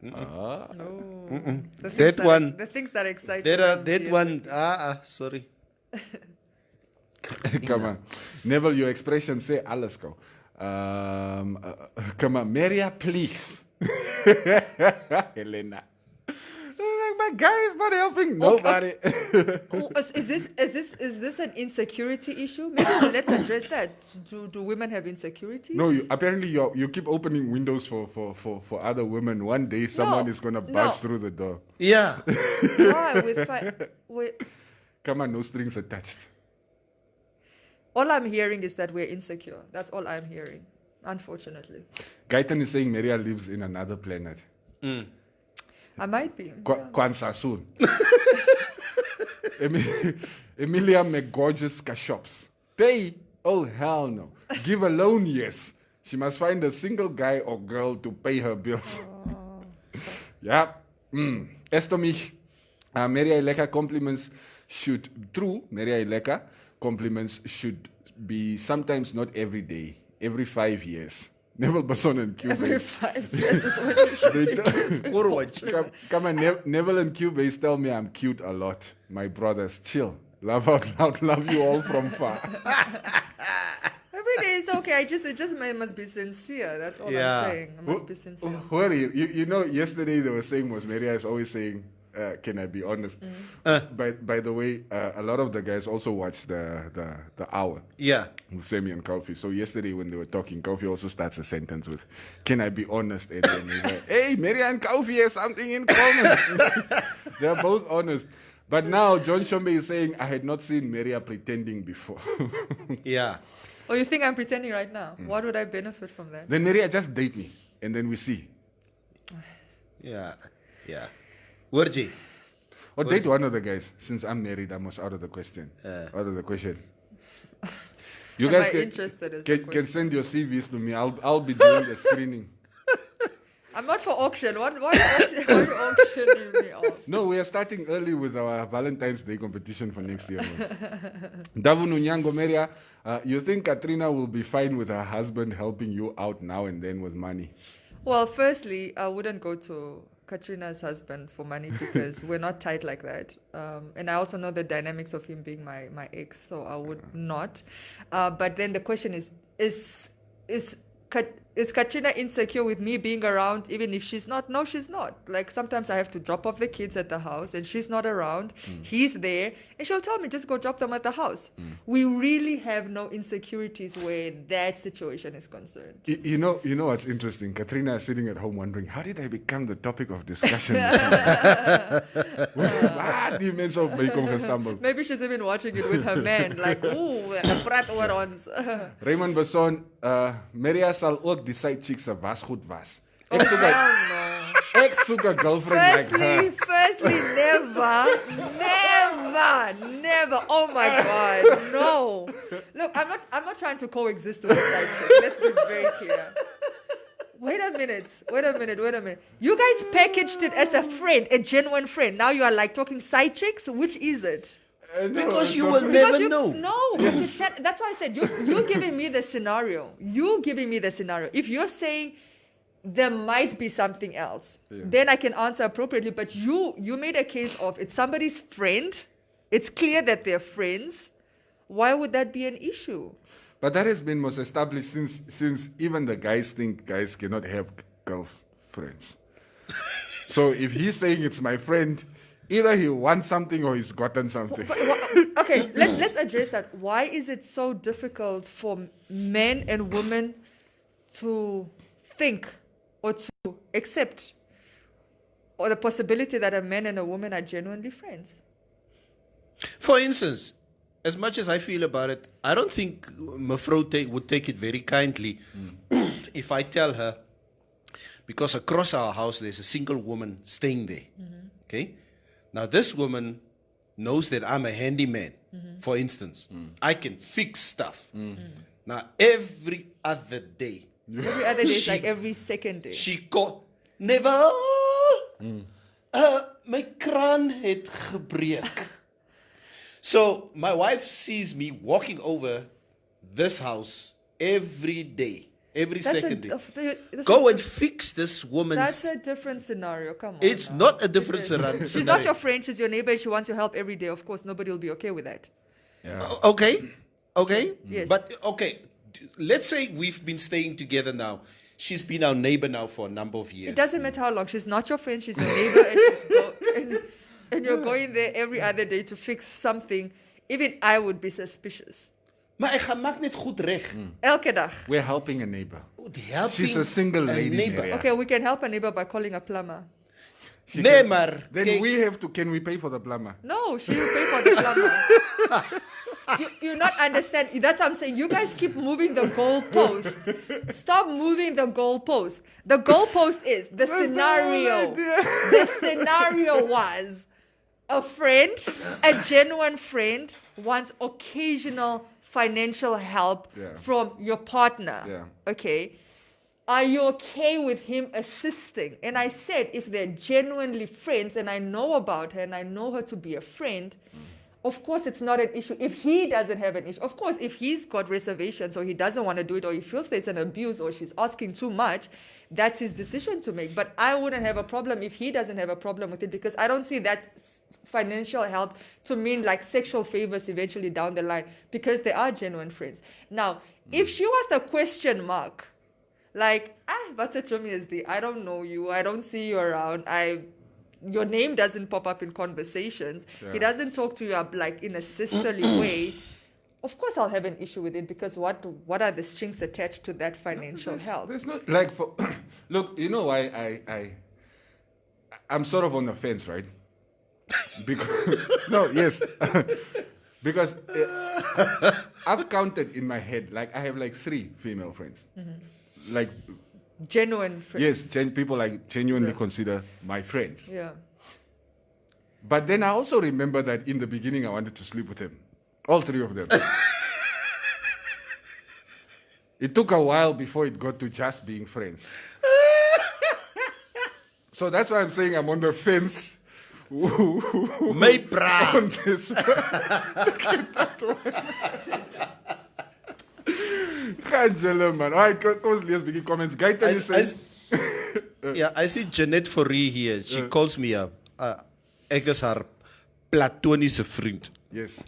No. The things that excite that one. Sorry. Come on. Neville, your expression say alles go. Come on, Maria, please. Helena. My guy is not helping nobody. Is this an insecurity issue? Maybe let's address that. Do women have insecurities? No, apparently you keep opening windows for other women. One day someone is gonna barge through the door. Yeah. Why? Come on, no strings attached. All I'm hearing is that we're insecure. That's all I'm hearing, unfortunately. Gaitan is saying Maria lives in another planet. I might be. Kwanzaa soon. Emilia McGorgeous Kashops. Pay? Oh, hell no. Give a loan? Yes. She must find a single guy or girl to pay her bills. Yeah. Estomich. Maria Eleka compliments should... True, Maria Eleka compliments should be sometimes, not every day, every 5 years. Neville Basson and Cubase. Every 5 years is what you should Come on, Neville and Cubase tell me I'm cute a lot. My brothers, chill. Love out loud, love you all from far. Every day is okay. It just must be sincere. That's all I'm saying. It must be sincere. You know, yesterday they were saying, Maria is always saying, can I be honest? By the way, a lot of the guys also watch the hour. Yeah. With Semi and Kofi. So yesterday when they were talking, Kofi also starts a sentence with, can I be honest? And then he's like, hey, Mary and Kofi have something in common. They're both honest. But now John Shombe is saying, I had not seen Maria pretending before. Yeah. Oh, you think I'm pretending right now? What would I benefit from that? Then Maria, just date me. And then we see. Yeah. Wurji. Or date one of the guys. Since I'm married, I'm out of the question. Out of the question. You guys can send your CVs to me. I'll be doing the screening. I'm not for auction. Why are you auctioning me off? No, we are starting early with our Valentine's Day competition for next year. Davu Nunyango Meria, you think Katrina will be fine with her husband helping you out now and then with money? Well, firstly, I wouldn't go to Katrina's husband for money because we're not tight like that. And I also know the dynamics of him being my ex, so I would not. But then the question is Katrina insecure with me being around even if she's not? No, she's not. Like sometimes I have to drop off the kids at the house and she's not around. He's there and she'll tell me, just go drop them at the house. We really have no insecurities where that situation is concerned. You know what's interesting? Katrina is sitting at home wondering, how did I become the topic of discussion? Maybe she's even watching it with her man, like, ooh, prat oor ons. Raymond Besson, Maria sal ook die side chicks se was goed was. Ek soek 'n girlfriend like her. Firstly, never. Oh my God, no. Look, I'm not trying to coexist with a side chick. Let's be very clear. Wait a minute. You guys packaged it as a friend, a genuine friend. Now you are like talking side chicks. Which is it? No, because you will never know. No, that's why I said you're giving me the scenario. If you're saying there might be something else, then I can answer appropriately. But you made a case of it's somebody's friend. It's clear that they're friends. Why would that be an issue? But that has been most established since even the guys think guys cannot have girlfriends. So if he's saying it's my friend, either he wants something or he's gotten something. Okay, let's address that. Why is it so difficult for men and women to think or to accept or the possibility that a man and a woman are genuinely friends? For instance, as much as I feel about it, I don't think Mevrou would take it very kindly if I tell her, because across our house there's a single woman staying there. Okay? Now this woman knows that I'm a handyman, for instance. I can fix stuff. Now every other day. Every other day is like every second day. She called, never, my kraan het gebreek. So my wife sees me walking over this house every day, every second day. Go and fix this woman's... That's a different scenario, come on. It's not a different scenario. She's not your friend, she's your neighbor, she wants your help every day. Of course, nobody will be okay with that. Yeah. Okay. Yes. But, okay, let's say we've been staying together now. She's been our neighbor now for a number of years. It doesn't matter how long. She's not your friend, she's your neighbor, and you're going there every other day to fix something. Even I would be suspicious. Maar ek gaan maak net goed reg. Elke dag. We're helping a neighbor. She's a single lady. Neighbor. Okay, we can help a neighbor by calling a plumber. Then we have to. Can we pay for the plumber? No, she will pay for the plumber. You're not understanding. That's what I'm saying. You guys keep moving the goalpost. Stop moving the goalpost. The goalpost is the scenario. The scenario was a friend, a genuine friend, wants occasional financial help from your partner. Yeah. Okay. Are you okay with him assisting? And I said, if they're genuinely friends and I know about her and I know her to be a friend, of course it's not an issue. If he doesn't have an issue, of course, if he's got reservations or he doesn't want to do it or he feels there's an abuse or she's asking too much, that's his decision to make. But I wouldn't have a problem if he doesn't have a problem with it, because I don't see that financial help to mean like sexual favors eventually down the line, because they are genuine friends. Now, if she was the question mark, like, what's a chummy is the, I don't know you, I don't see you around, your name doesn't pop up in conversations, he doesn't talk to you up like in a sisterly way, of course I'll have an issue with it, because what are the strings attached to that financial help? There's not, like, look, you know why I'm sort of on the fence, right? Because, because I've counted in my head, like I have like 3 female friends. Like genuine friends. Yes, people I genuinely consider my friends. Yeah. But then I also remember that in the beginning I wanted to sleep with him. All 3 of them. It took a while before it got to just being friends. So that's why I'm saying I'm on the fence. My bra. On this one. Angela, man. All right, let's begin comments. I see Jeanette Forrie here. She calls me a ek is haar platonische vriend. Yes.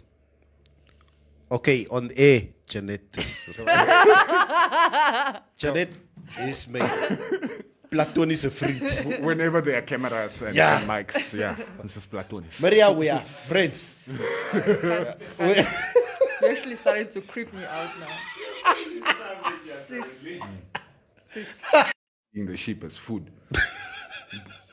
Okay, on air, Jeanette. Jeanette is my platonische vriend. Whenever there are cameras and mics, this is platonic. Maria, we are friends. You're actually starting to creep me out now. Eating the sheep as food.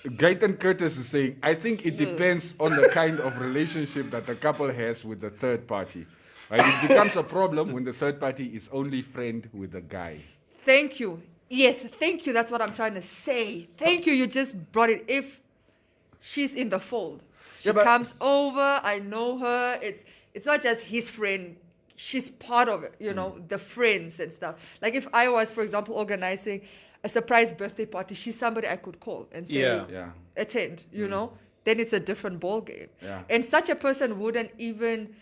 Gaitan Curtis is saying, I think it depends on the kind of relationship that the couple has with the third party. Right? It becomes a problem when the third party is only friend with the guy. Thank you. Yes, thank you. That's what I'm trying to say. Thank you. You just brought it. If she's in the fold, she comes over. I know her. It's not just his friend. She's part of it, the friends and stuff. Like if I was, for example, organizing a surprise birthday party, she's somebody I could call and say, attend, then it's a different ball game. Yeah. And such a person wouldn't even,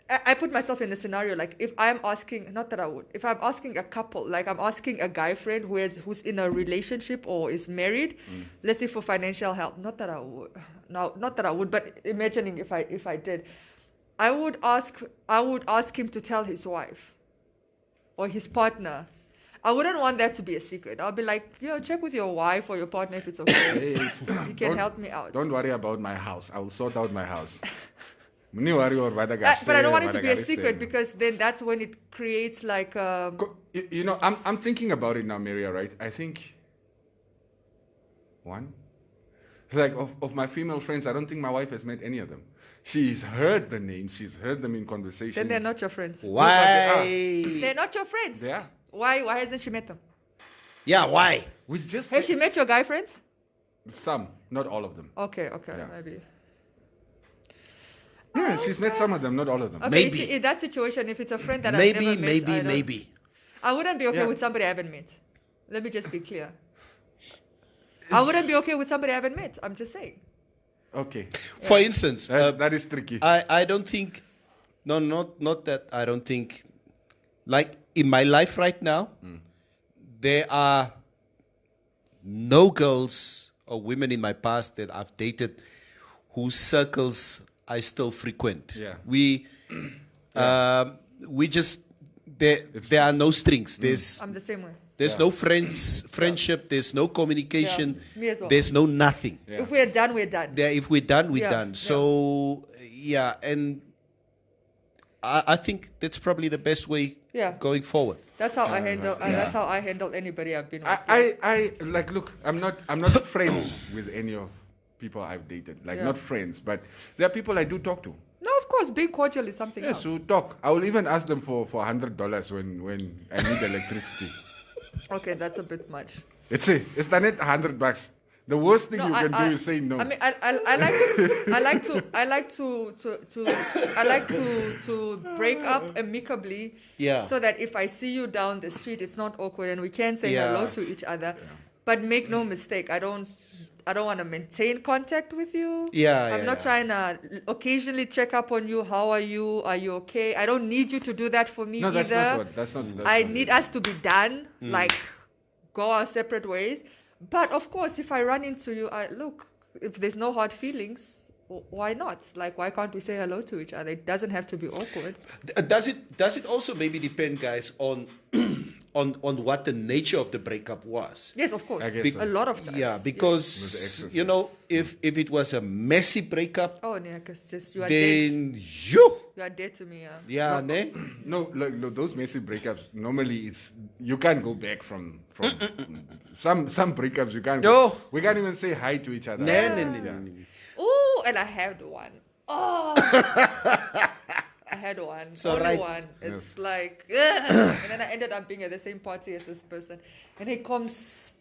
I put myself in the scenario, like if I'm asking, not that I would, if I'm asking a couple, like I'm asking a guy friend who's in a relationship or is married, let's say for financial help, not that I would, but imagining if I did, I would ask him to tell his wife or his partner. I wouldn't want that to be a secret. I'll be like, check with your wife or your partner if it's okay. You can help me out. Don't worry about my house. I will sort out my house. But I don't want it to be a secret because then that's when it creates like I'm thinking about it now, Maria, right? I think it's like of my female friends, I don't think my wife has met any of them. She's heard the names. She's heard them in conversation. Then they're not your friends. Why? They're not your friends. Yeah. Why hasn't she met them? Yeah, why? Has she met your guy friends? Some, not all of them. Okay, maybe. Yeah, she's met some of them, not all of them. Okay, maybe. See, in that situation, if it's a friend that I've never met, maybe. I wouldn't be okay with somebody I haven't met. Let me just be clear. I wouldn't be okay with somebody I haven't met. I'm just saying. Okay. For instance, that is tricky. I don't think, not that I don't think, like in my life right now, there are no girls or women in my past that I've dated whose circles I still frequent. Yeah. We just, there are no strings. I'm the same way. There's no friendship. There's no communication. Yeah, me as well. There's no nothing. Yeah. If we're done, we're done. If we're done, we're done. So, and I think that's probably the best way going forward. That's how I handle. That's how I handle anybody I've been with. I like. Look, I'm not friends with any of people I've dated. Like not friends, but there are people I do talk to. No, of course, being cordial is something else. Yes, we talk. I will even ask them for $100 when I need electricity. Okay, that's a bit much. It's not $100. The worst thing you can do is say no. I mean, I like to break up amicably, so that if I see you down the street, it's not awkward and we can say hello to each other. Yeah. But make no mistake, I don't want to maintain contact with you. I'm not trying to occasionally check up on you. How are you? Are you okay? I don't need you to do that for me either. That's not. I need us to be done. Like, go our separate ways. But of course, if I run into you, look, if there's no hard feelings, why not? Like, why can't we say hello to each other? It doesn't have to be awkward. Does it also maybe depend, guys, on what the nature of the breakup was? Yes, of course. A lot of times. Yeah, because if it was a messy breakup, because just you are then dead. You are dead to me. No, look, those messy breakups. Normally, you can't go back from some breakups. You can't. No, we can't even say hi to each other. No. Ooh, and I had one. Oh. I had one. So only right. one. It's like, and then I ended up being at the same party as this person. And he comes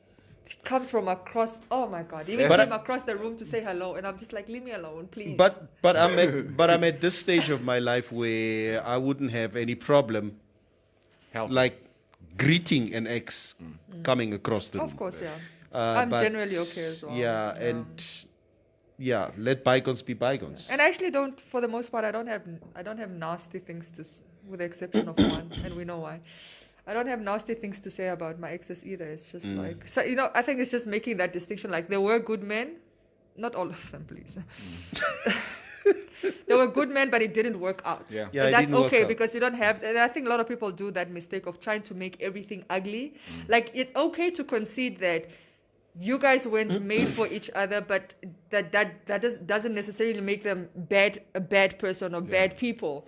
from across, oh my God. He even came across the room to say hello. And I'm just like, leave me alone, please. But I'm at this stage of my life where I wouldn't have any problem like greeting an ex coming across the room. Of course, yeah. I'm but generally okay as well. Yeah, and let bygones be bygones. And I actually don't, for the most part, I don't have nasty things to, with the exception of one, and we know why. I don't have nasty things to say about my exes either. It's just like, so, I think it's just making that distinction. Like, there were good men, not all of them, please. There were good men, but it didn't work out. Yeah, But that's okay because you don't have, and I think a lot of people do that mistake of trying to make everything ugly. Like, it's okay to concede that you guys weren't made for each other, but that doesn't necessarily make them a bad person or bad people.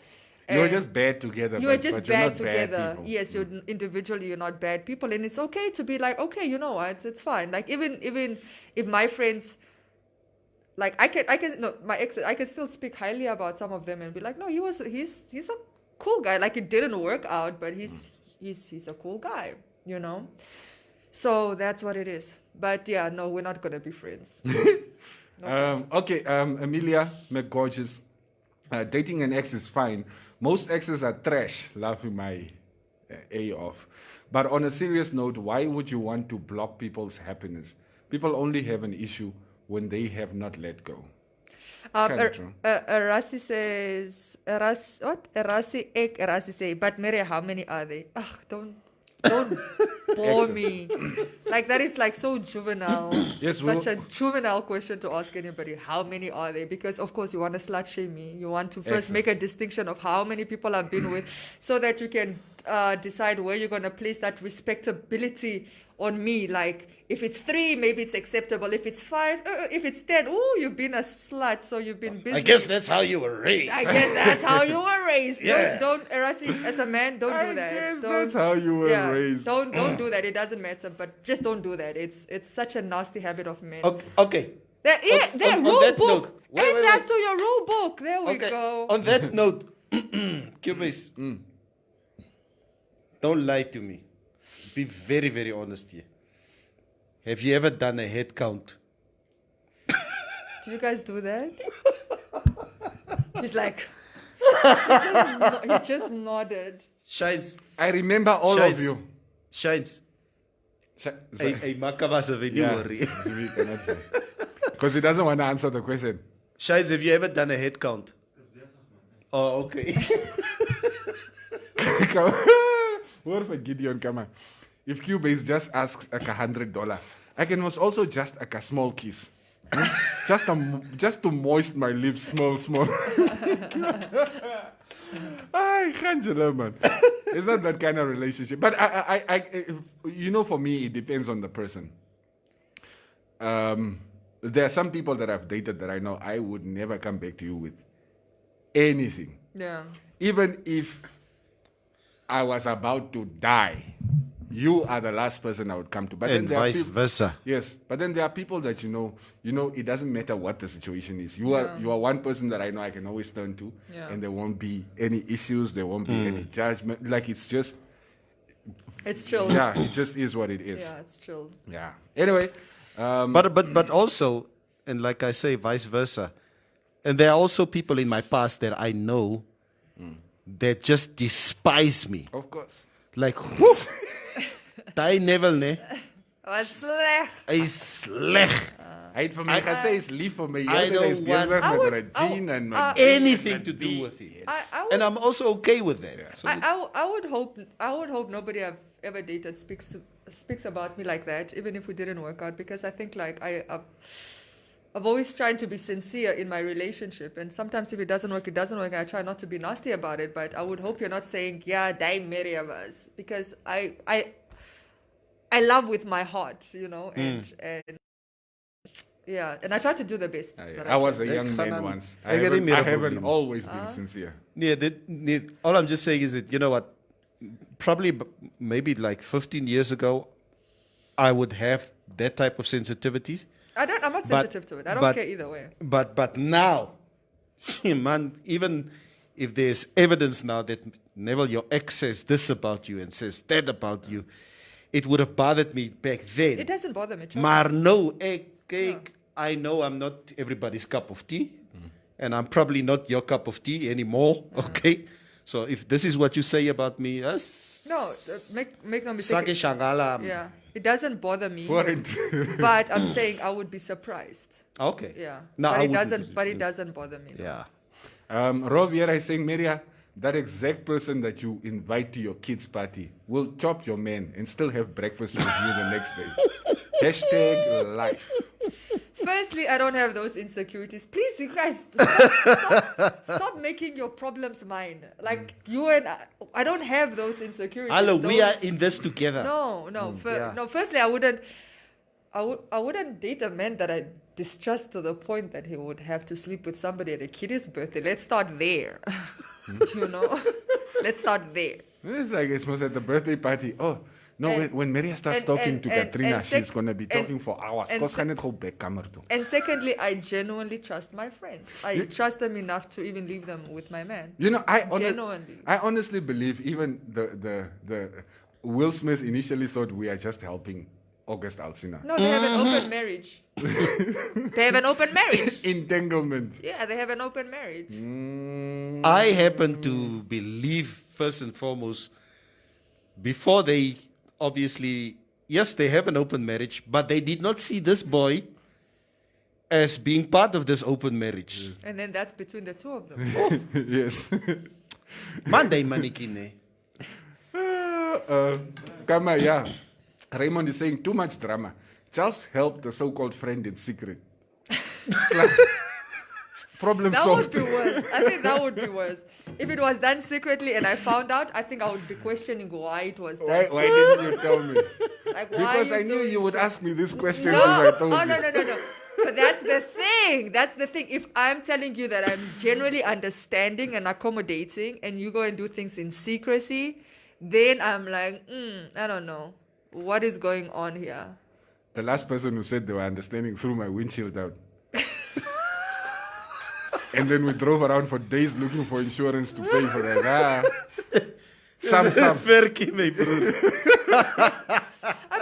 You're just bad together. You're just but bad you're not together. Bad You're individually, you're not bad people, and it's okay to be like, okay, you know what, it's fine. Like even if my friends, like I can no, my ex, I can still speak highly about some of them and be like, no, he's a cool guy. Like, it didn't work out, but he's a cool guy, So that's what it is. But yeah, no, we're not gonna be friends. Okay, Amelia McGorgeous. Dating an ex is fine. Most exes are trash, laughing my A off. But on a serious note, why would you want to block people's happiness? People only have an issue when they have not let go. Erasi says, Erasi say, but Mary, how many are they? Ugh, don't bore me. Like, that is like so juvenile. Yes, such a juvenile question to ask anybody. How many are they? Because of course you want to slut shame me. You want to first make a distinction of how many people I've been with, so that you can decide where you're going to place that respectability on me. Like, if it's 3, maybe it's acceptable. If it's 5, if it's 10, you've been a slut, so you've been busy. I guess that's how you were raised. Yeah. Don't Erasi, as a man, don't do that. That's how you were raised. Don't do that. It doesn't matter, but just don't do that. It's such a nasty habit of men. Okay. Rule book. Add that to your rule book. There we go. On that note, Cubase, don't lie to me. Be very, very honest here. Have you ever done a head count? Do you guys do that? He's like, he just nodded. Shines. I remember all of you. Shines. Hey, Makabasa, when you worry. Because he doesn't want to answer the question. Shines, have you ever done a head count? Oh, okay. What for Gideon, come on. If Cubase just asks like $100, I can also just like a small kiss. just to moist my lips, small. Ay, Angela, man. It's not that kind of relationship. But I for me, it depends on the person. There are some people that I've dated that I know I would never come back to you with anything. Yeah. Even if I was about to die, you are the last person I would come to. But and then there vice versa. Yes, but then there are people that you know, it doesn't matter what the situation is. You are one person that I know I can always turn to, and there won't be any issues. There won't be any judgment. Like, it's just, it's chill. Yeah, it just is what it is. Yeah, it's chill. Yeah. Anyway, but also, and like I say, vice versa. And there are also people in my past that I know that just despise me. Of course. Like, whoo! Daai Neville, ne? Was sleg. Hy's sleg. Hy het vir my gesê is lief vir my. I don't want anything to do with it. And I'm also okay with that. Yeah. So I would hope nobody I've ever dated speaks about me like that, even if we didn't work out, because I think like I've always tried to be sincere in my relationship, and sometimes if it doesn't work, I try not to be nasty about it, but I would hope you're not saying, yeah, die marry us, because I love with my heart, and yeah, and I try to do the best. I was a young man once. I haven't always been sincere. Yeah, all I'm just saying is that, you know what, probably maybe like 15 years ago, I would have that type of sensitivity. I'm not sensitive to it. I don't care either way. But now, man, even if there's evidence now that, Neville, your ex says this about you and says that about you, it would have bothered me back then. It doesn't bother me. Maar no, I know I'm not everybody's cup of tea, and I'm probably not your cup of tea anymore, okay? So if this is what you say about me, no, make no mistake. Sake Shangala. Yeah. It doesn't bother me. Foreign. But I'm saying I would be surprised. Okay. Yeah. No, but I it wouldn't doesn't. be But it doesn't bother me. No. Yeah. Rob here is saying, Maria, that exact person that you invite to your kids' party will chop your man and still have breakfast with you the next day. Hashtag life. Firstly, I don't have those insecurities. Please, you guys, stop making your problems mine. Like you and I don't have those insecurities. Hello, we are in this together. No. Firstly, I wouldn't date a man that I distrust to the point that he would have to sleep with somebody at a kid's birthday. Let's start there. Let's start there. It's like it's supposed at the birthday party. Oh. No, when Maria starts talking to Katrina, she's going to be talking for hours. And secondly, I genuinely trust my friends. I trust them enough to even leave them with my man. I honestly believe even the Will Smith initially thought we are just helping August Alsina. No, they have an open marriage. They have an open marriage. Entanglement. Yeah, they have an open marriage. I happen to believe, first and foremost, before they obviously, yes, they have an open marriage, but they did not see this boy as being part of this open marriage. And then that's between the two of them. Yes. Monday Manikine. Kama, yeah. Raymond is saying too much drama. Just help the so-called friend in secret. Problem solved. That would be worse. I think that would be worse. If it was done secretly and I found out, I think I would be questioning why it was done. Why didn't you tell me? Like, because I knew you would ask me this question. No. But that's the thing. That's the thing. If I'm telling you that I'm generally understanding and accommodating and you go and do things in secrecy, then I'm like, I don't know. What is going on here? The last person who said they were understanding threw my windshield out. And then we drove around for days looking for insurance to pay for that. Some. I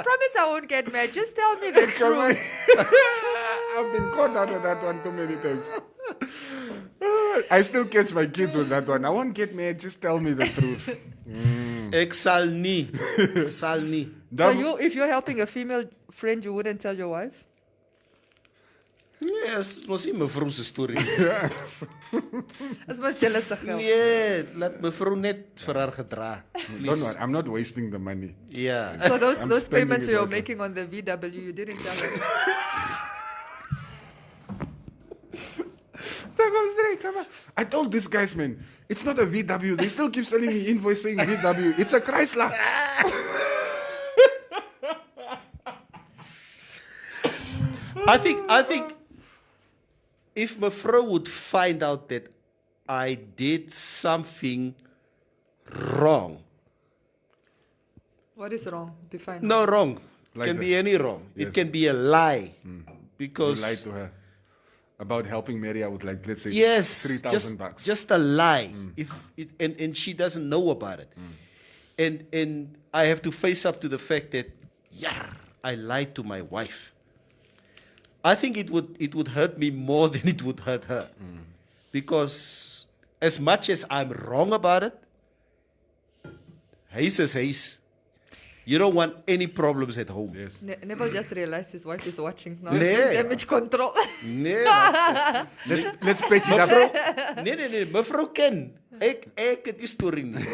promise I won't get mad. Just tell me the truth. I've been caught out of that one too many times. I still catch my kids with that one. I won't get mad. Just tell me the truth. Exalni. So if you're helping a female friend, you wouldn't tell your wife? Yes, was my mevrou story. As much jealous of geld. Nee, laat mevrou net vir haar gedra. Don't worry, I'm not wasting the money. Yeah. So those payments you're making on the VW, you didn't tell her. Come on. I told these guys, man, it's not a VW. They still keep sending me invoice saying VW. It's a Chrysler. I think if mevrou would find out that I did something wrong. What is wrong? Define. No, wrong. Like can be any wrong. Yes. It can be a lie. Because you lied to her about helping Maria with, like, let's say, yes, $3,000. Just a lie. If it, and she doesn't know about it. And I have to face up to the fact that I lied to my wife. I think it would hurt me more than it would hurt her. Because as much as I'm wrong about it, haze is haze. You don't want any problems at home. Yes. Neville just realized his wife is watching now. Nee. Damage control. Nee. Let's patch it up. Nee. Mevrou ken. Ek het die storie nie.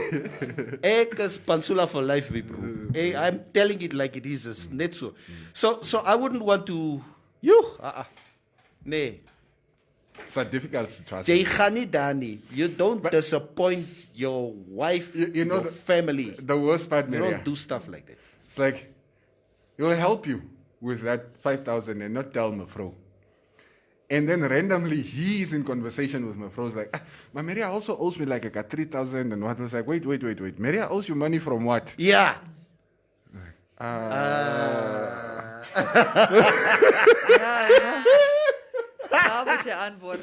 Ek is Pansula for life, bro. I'm telling it like it is. Net so. So I wouldn't want to. Nee. It's a difficult situation. Jy gaan nie daar nie. You don't disappoint your wife, you know, your family. The worst part, Maria, you don't do stuff like that. It's like, he'll help you with that 5,000 and not tell mevrou. And then randomly, he is in conversation with mevrou. He's like, but Maria also owes me like 3,000 and what. I was like, wait. Maria owes you money from what? Yeah. Now we je antwoord.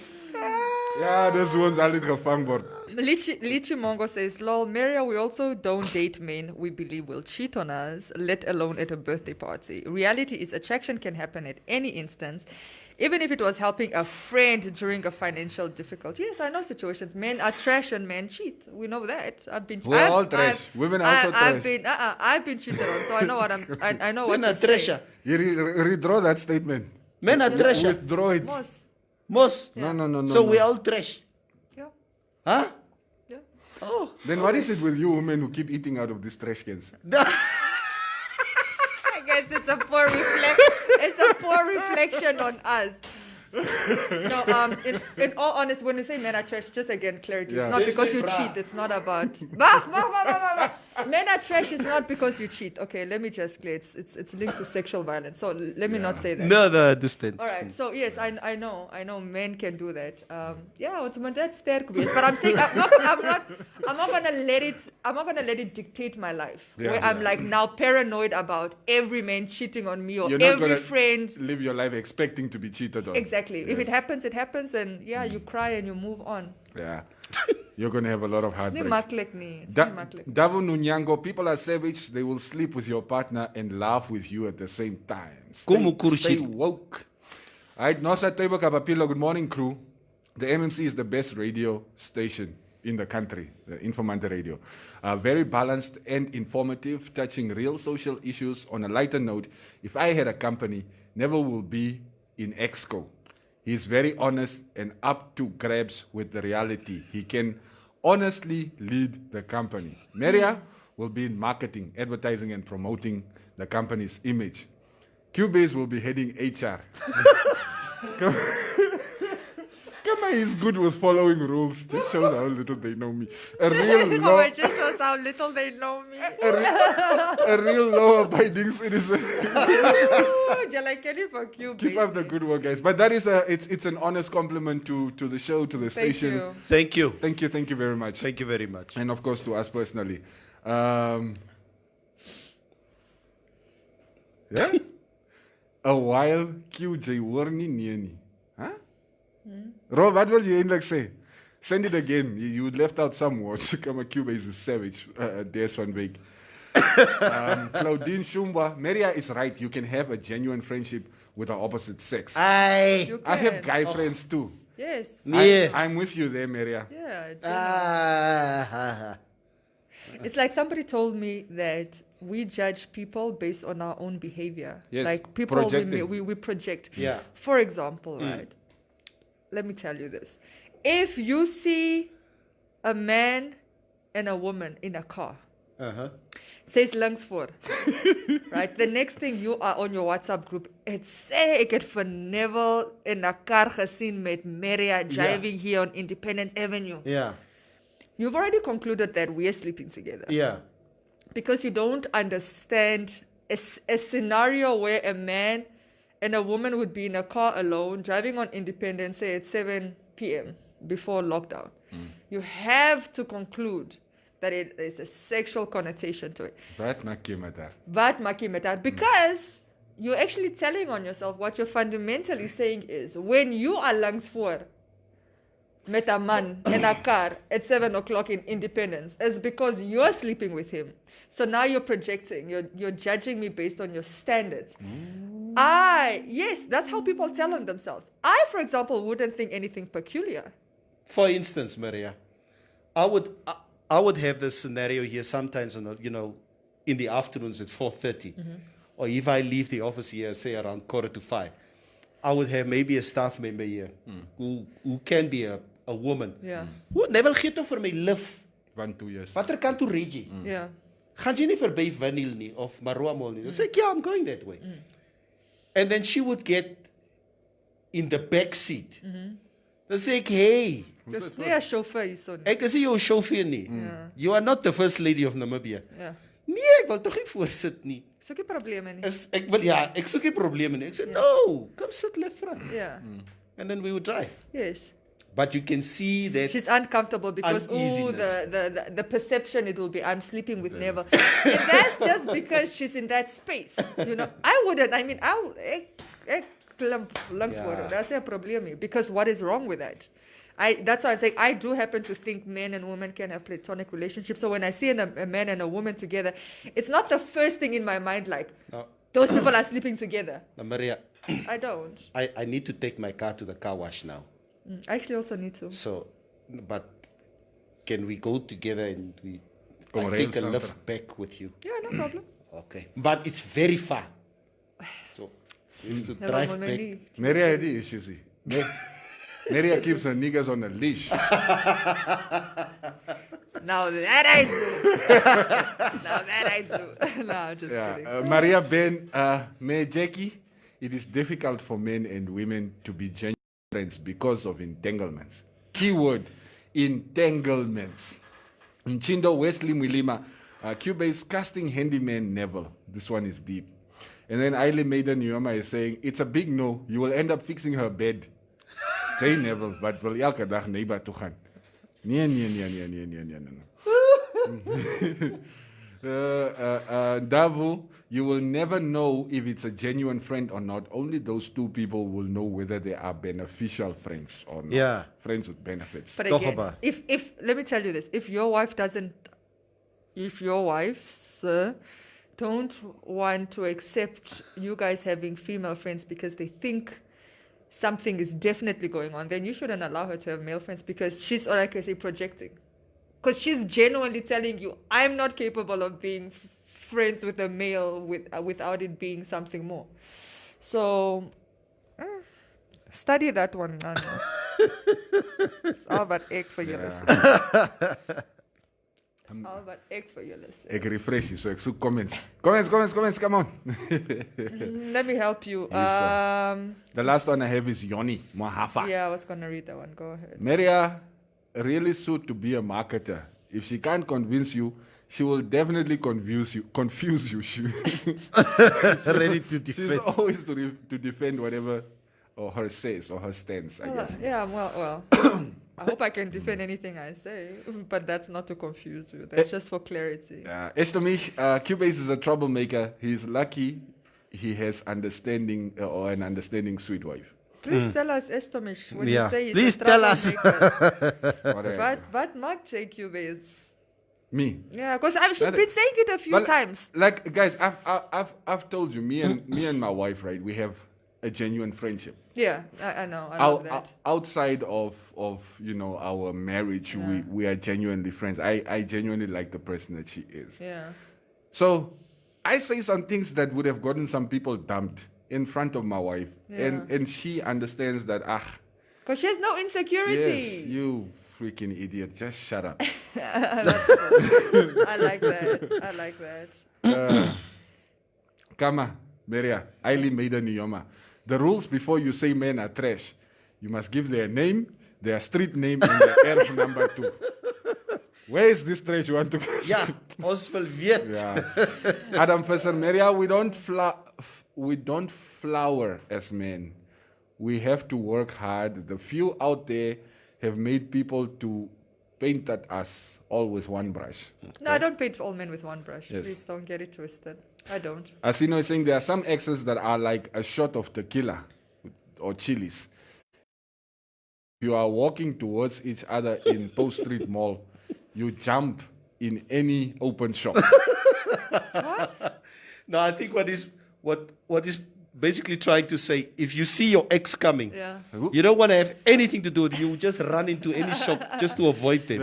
Ja, dis hoe ons altyd gevang word. Lichi Mongo says, lol, Maria, we also don't date men we believe will cheat on us, let alone at a birthday party. Reality is attraction can happen at any instance, even if it was helping a friend during a financial difficulty. Yes, I know situations. Men are trash and men cheat. We know that. We're all trash. Women are also trash. I've been cheated on, so I know what I know what you're saying. You redraw that statement. Men are trash. Withdraw it. Most? Yeah. No. So we're all trash? Yeah. Huh? Yeah. Oh. Then what is it with you women who keep eating out of these trash cans? I guess it's a poor reflection on us. No, in all honesty, when you say men are trash, just again clarity. It's not because you cheat. It's not about men are trash. Is not because you cheat. Okay, let me just clear. It's linked to sexual violence. So let me not say that. No, I understand. All right. So yes, I know men can do that. It's that's sterk geweest. But I'm saying I'm not gonna let it dictate my life. Where I'm like now paranoid about every man cheating on me or You're every not friend. Live your life expecting to be cheated on. Exactly. Yes. If it happens, it happens, and you cry and you move on. Yeah. You're going to have a lot of heartbreaks. Davu Nunyango, people are savage. They will sleep with your partner and laugh with you at the same time. Stay woke. All right, Nosa Tebo Kapapilo, good morning, crew. The MMC is the best radio station in the country, the Informanté Radio. Very balanced and informative, touching real social issues. On a lighter note, if I had a company, never will be in Exco. He's very honest and up to grabs with the reality. He can honestly lead the company. Maria will be in marketing, advertising, and promoting the company's image. Cubase will be heading HR. Kama is good with following rules. Just shows how little they know me. Just shows how little they know me. A real law-abiding citizen. Keep up the good work, guys. But that is it's an honest compliment to the show, to the station. Thank you. Thank you very much. Thank you very much. And of course to us personally. Yeah? A while QJ Warni Nieni. Huh? Rob, what will you like say? Send it again. You left out some words. Kama Cuba is a savage. There's one week. Claudine Shumba, Maria is right. You can have a genuine friendship with the opposite sex. I have guy friends too. Yes. I'm with you there, Maria. Yeah. It's like somebody told me that we judge people based on our own behavior. Yes. Like people we project. Yeah. For example, right? Let me tell you this. If you see a man and a woman in a car, says langs voor, right? The next thing you are on your WhatsApp group, it's say ek het vanavond in a car gesien met Maria driving here on Independence Avenue. Yeah. You've already concluded that we're sleeping together. Yeah. Because you don't understand a scenario where a man and a woman would be in a car alone, driving on Independence, say at 7 p.m. before lockdown. You have to conclude that it is a sexual connotation to it. Wat maak jy met haar? Because you're actually telling on yourself what you're fundamentally saying is, when you are langs voor met a man in a car at 7 o'clock in Independence, it's because you're sleeping with him. So now you're projecting, you're judging me based on your standards. Yes, that's how people tell on themselves. I, for example, wouldn't think anything peculiar. For instance, Maria, I would have this scenario here sometimes, in the afternoons at 4:30, or if I leave the office here, say around 4:45, I would have maybe a staff member here who can be a woman. Yeah. Who never gee toe vir my lief. 1, 2 years. Watter kant toe ry jy? Yeah. Gaan jy nie verby Vanille nie of Maroa Mall nie? I say, yeah, I'm going that way. And then she would get in the back seat. They say, hey. Dis nie 'n chauffeur hierson. Ek is nie jou chauffeur nie. You are not the first lady of Namibia. Ja. Nee, ek wil tog nie voorsit nie. Soek nie probleme nie. Ek soek nie probleme nie. Ek sê, no, come sit left front. Yeah. And then we would drive. Yes. But you can see that she's uncomfortable because the perception it will be I'm sleeping with Neville. And that's just because she's in that space. I wouldn't. I mean, That's a problem. Because what is wrong with that? That's why I say I do happen to think men and women can have platonic relationships. So when I see a man and a woman together, it's not the first thing in my mind like, those people are sleeping together. Maria, I don't. I need to take my car to the car wash now. I actually also need to. So, but can we go together and I take a lift back with you? Yeah, no problem. Okay. But it's very far. So, we have to drive back. Maria had the issues. Maria keeps her niggas on a leash. Now that I do. No, just kidding. Maria Ben, May Jackie, it is difficult for men and women to be genuine friends because of entanglements. Keyword, entanglements. Mchindo Wesley Mwilima, Cuba-based casting handyman Neville. This one is deep. And then Aile Maiden Nyoma is saying, it's a big no. You will end up fixing her bed. Jay Neville, but wil elke dag neighbor toe gaan. Nee. Davu, you will never know if it's a genuine friend or not. Only those two people will know whether they are beneficial friends or not. Yeah. Friends with benefits. But again, if let me tell you this, if your wife don't want to accept you guys having female friends because they think something is definitely going on, then you shouldn't allow her to have male friends because she's, or like I say, projecting. Because she's genuinely telling you, I'm not capable of being friends with a male without it being something more. So, study that one, Nana. It's all about egg for your lesson. It's all about egg for your lesson. Egg refresh you, so I comments. Comments, come on. Let me help you. The last one I have is Yoni Mohafa. Yeah, I was going to read that one. Go ahead. Maria really suit to be a marketer. If she can't convince you, she will definitely confuse you. Ready to defend. She's always to defend whatever or her says or her stance, I guess. Yeah, well. I hope I can defend anything I say, but that's not to confuse you. That's just for clarity. Estomich, Cubase is a troublemaker. He's lucky he has understanding or an understanding sweet wife. Please tell us, Estomish, when you say please tell us. What Mark JQ is? Me? Yeah, because she's been saying it a few times. Like, guys, I've told you, me and my wife, right? We have a genuine friendship. Yeah, I know. I love that. Outside of our marriage, we are genuinely friends. I genuinely like the person that she is. Yeah. So I say some things that would have gotten some people dumped in front of my wife, and she understands that. Because she has no insecurities. Yes, you freaking idiot! Just shut up. That's cool. I like that. Kama, Maria, Aili Maida Nyoma. The rules before you say men are trash, you must give their name, their street name, and their earth number too. Where is this trash you want to go? Yeah, Oswald Viet. Yeah. Adam Fesser, Maria, we don't flower as men. We have to work hard. The few out there have made people to paint at us all with one brush. No, I don't paint all men with one brush. Yes. Please don't get it twisted. I don't. Asino is saying there are some exes that are like a shot of tequila or chilies. You are walking towards each other in Post Street Mall. You jump in any open shop. What? No, I think what is basically trying to say, if you see your ex coming, you don't want to have anything to do with it. You just run into any shop just to avoid them.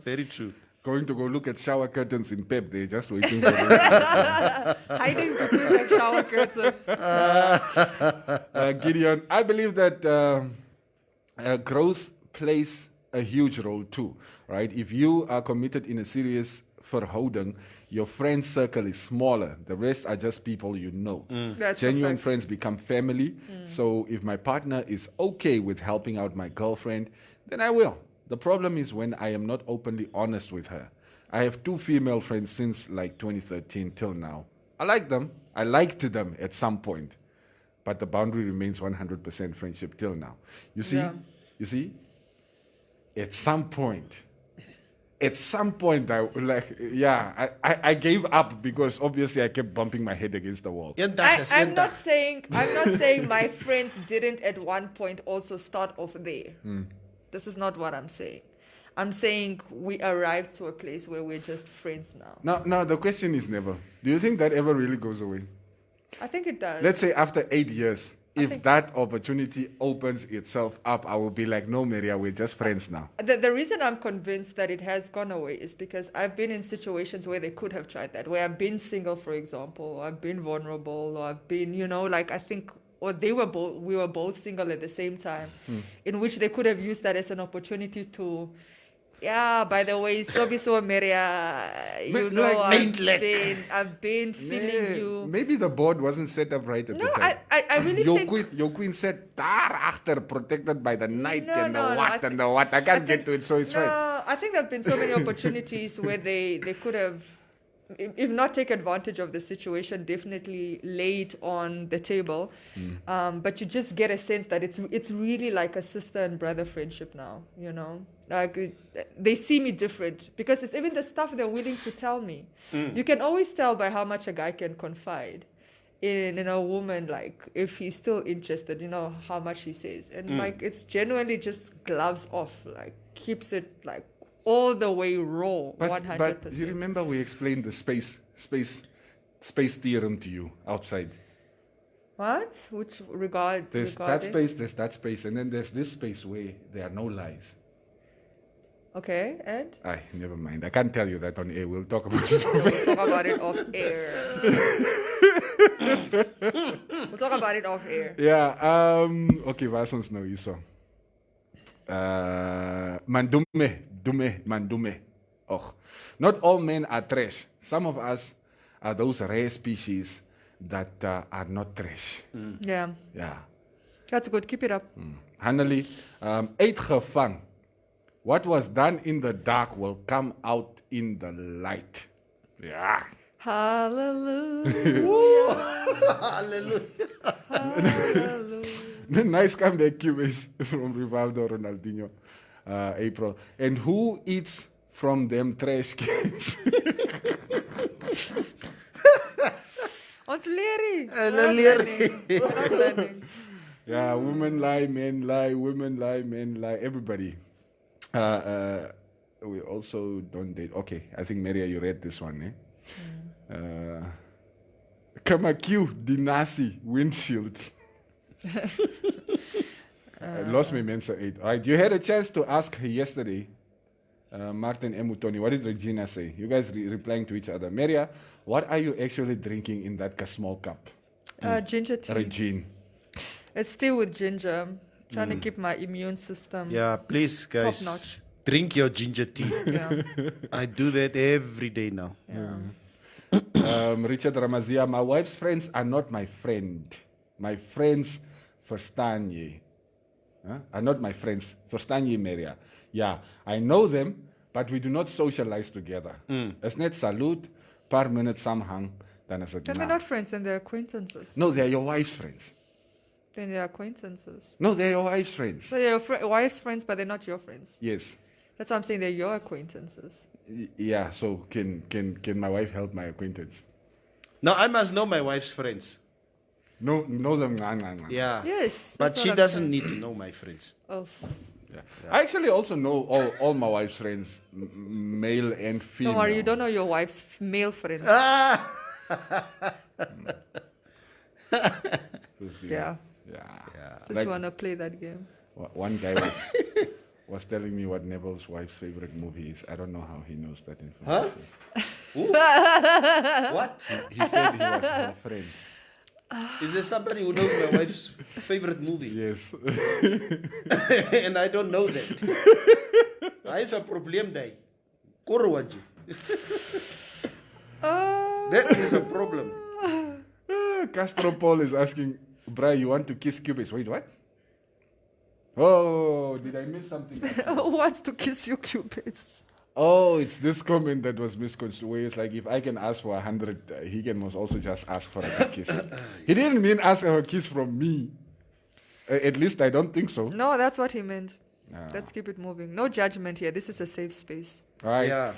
Very true. Going to go look at shower curtains in Pep. They're just waiting for them. Hiding between like shower curtains. Gideon, I believe that growth plays a huge role too, right? If you are committed in a serious verhouding, your friend circle is smaller. The rest are just people you know. Genuine friends become family. So if my partner is okay with helping out my girlfriend, then I will. The problem is when I am not openly honest with her. I have 2 female friends since like 2013 till now. I like them. I liked them at some point. But the boundary remains 100% friendship till now. You see? At some point, at some point, I gave up because obviously I kept bumping my head against the wall. I'm not saying my friends didn't at one point also start off there. This is not what I'm saying. I'm saying we arrived to a place where we're just friends now. No, the question is never. Do you think that ever really goes away? I think it does. Let's say after 8 years, if that opportunity opens itself up, I will be like, no, Maria, we're just friends now. The reason I'm convinced that it has gone away is because I've been in situations where they could have tried that, where I've been single, for example, or I've been vulnerable, or I've been, I think, or we were both single at the same time, in which they could have used that as an opportunity to, by the way, so Maria, I've been feeling you. Maybe the board wasn't set up right at the time. I really think... Your queen said, daarachter, protected by the night and the what. I can't get to it, so it's fine. I think there have been so many opportunities where they could have, if not take advantage of the situation, definitely lay it on the table. But you just get a sense that it's really like a sister and brother friendship now, Like they see me different because it's even the stuff they're willing to tell me. You can always tell by how much a guy can confide in a woman, like if he's still interested, how much he says. And like it's genuinely just gloves off, like keeps it like all the way raw, 100%. But you remember we explained the space theorem to you outside. What? Which regard? There's that space, and then there's this space where there are no lies. Okay, and? Never mind. I can't tell you that on air. We'll talk about it. We'll talk about it off air. We'll talk about it off air. Yeah. Okay, wat ons nou hierso? Mandume. Och. Not all men are trash. Some of us are those rare species that are not trash. Yeah. Yeah. That's good. Keep it up. Hanneli, uitgevang. What was done in the dark will come out in the light. Yeah. Hallelujah. Hallelujah. Nice comeback, Cubase, from Rivaldo Ronaldinho, April. And who eats from them trash cans? Ons leering. Yeah, women lie, men lie, women lie, men lie, everybody. We also don't date. Okay, I think Maria, you read this one, eh? Kamakyu Dinasi windshield. I lost my mensa 8. All right, you had a chance to ask her yesterday, Martin Emutoni. What did Regina say? You guys replying to each other. Maria, what are you actually drinking in that small cup? Ginger tea. Regine. It's tea with ginger. Trying to keep my immune system. Yeah, please, guys. Top notch. Drink your ginger tea. Yeah. I do that every day now. Yeah. Richard Ramazia, my wife's friends are not my friend. My friends verstaan je. Are not my friends. Verstaan je, Maria? Yeah, I know them, but we do not socialize together. It's net salute, paar minutes samhang, dan is het Then they're not friends, then they're acquaintances. No, they're your wife's friends. Then they're acquaintances. No, they're your wife's friends. So they're your wife's friends, but they're not your friends. Yes. That's what I'm saying. They're your acquaintances. Yeah. So can my wife help my acquaintance? No, I must know my wife's friends. Know them. Yeah. Yes. But she doesn't need to know my friends. Oh. Yeah. I actually also know all my wife's friends, male and female. Don't worry, you don't know your wife's male friends. Yeah. Just want to play that game. One guy was telling me what Neville's wife's favorite movie is. I don't know how he knows that information. Huh? What? He said he was her friend. Is there somebody who knows my wife's favorite movie? Yes. And I don't know that. That's a problem there. That is a problem. Castro Paul is asking, Bri, you want to kiss Cubase? Wait, what? Oh, did I miss something? Who wants to kiss your Cubase? Oh, it's this comment that was misconstrued. Where it's like, if I can ask for 100, he can must also just ask for a kiss. He didn't mean ask for a kiss from me. At least I don't think so. No, that's what he meant. Let's keep it moving. No judgment here. This is a safe space. All right. Yeah.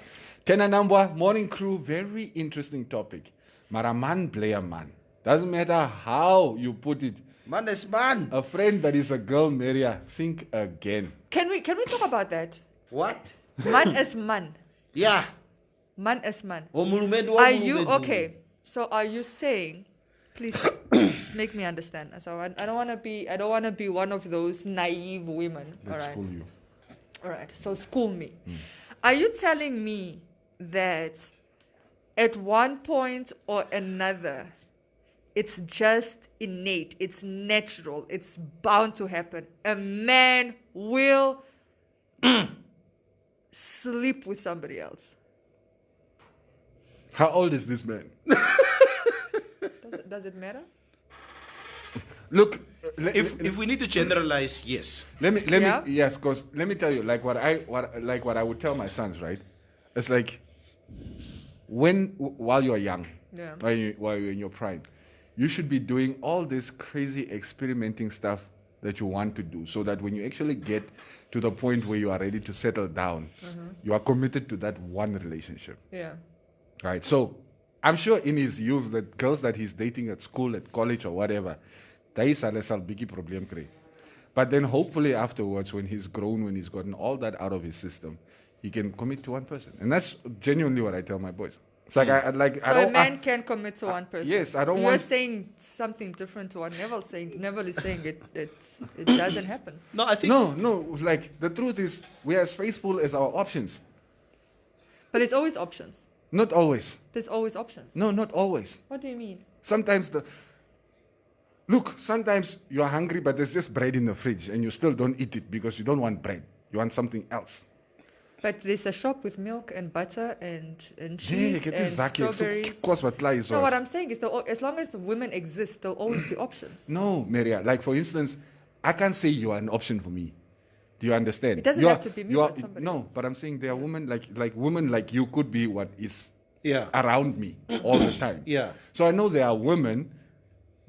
Tena Nambwa, morning crew, very interesting topic. Mara man play a man. Doesn't matter how you put it. Man is man. A friend that is a girl, Maria, think again. Can we talk about that? What? Man is man. Yeah. Man is man. Are Are you okay? So are you saying, please make me understand. So I don't want to be one of those naive women. Let's school you. All right. So school me. Are you telling me that at one point or another, it's just innate, it's natural, it's bound to happen? A man will sleep with somebody else. How old is this man? Does it matter? Look, if we need to generalize, yes. Let me yes, because let me tell you, like what I would tell my sons, right? It's like while you're young, while you're in your prime, you should be doing all this crazy experimenting stuff that you want to do, so that when you actually get to the point where you are ready to settle down, you are committed to that one relationship. Yeah. Right. So I'm sure in his youth, that girls that he's dating at school, at college, or whatever, that is a biggie problem. But then hopefully afterwards, when he's grown, when he's gotten all that out of his system, he can commit to one person. And that's genuinely what I tell my boys. It's like, a man can commit to one person. Yes, I don't You're want... saying something different to what Neville's saying. Neville is saying it doesn't happen. No, I think... No, like, the truth is, we are as faithful as our options. But there's always options. Not always. There's always options. No, not always. What do you mean? Sometimes sometimes you're hungry, but there's just bread in the fridge, and you still don't eat it because you don't want bread. You want something else. But there's a shop with milk and butter and cheese and strawberries. No, what I'm saying is, as long as the women exist, there'll always be options. No, Maria. Like, for instance, I can't say you are an option for me. Do you understand? It doesn't have to be me, but somebody else. But I'm saying there are women like women like you could be what is around me all the time. Yeah. So I know there are women,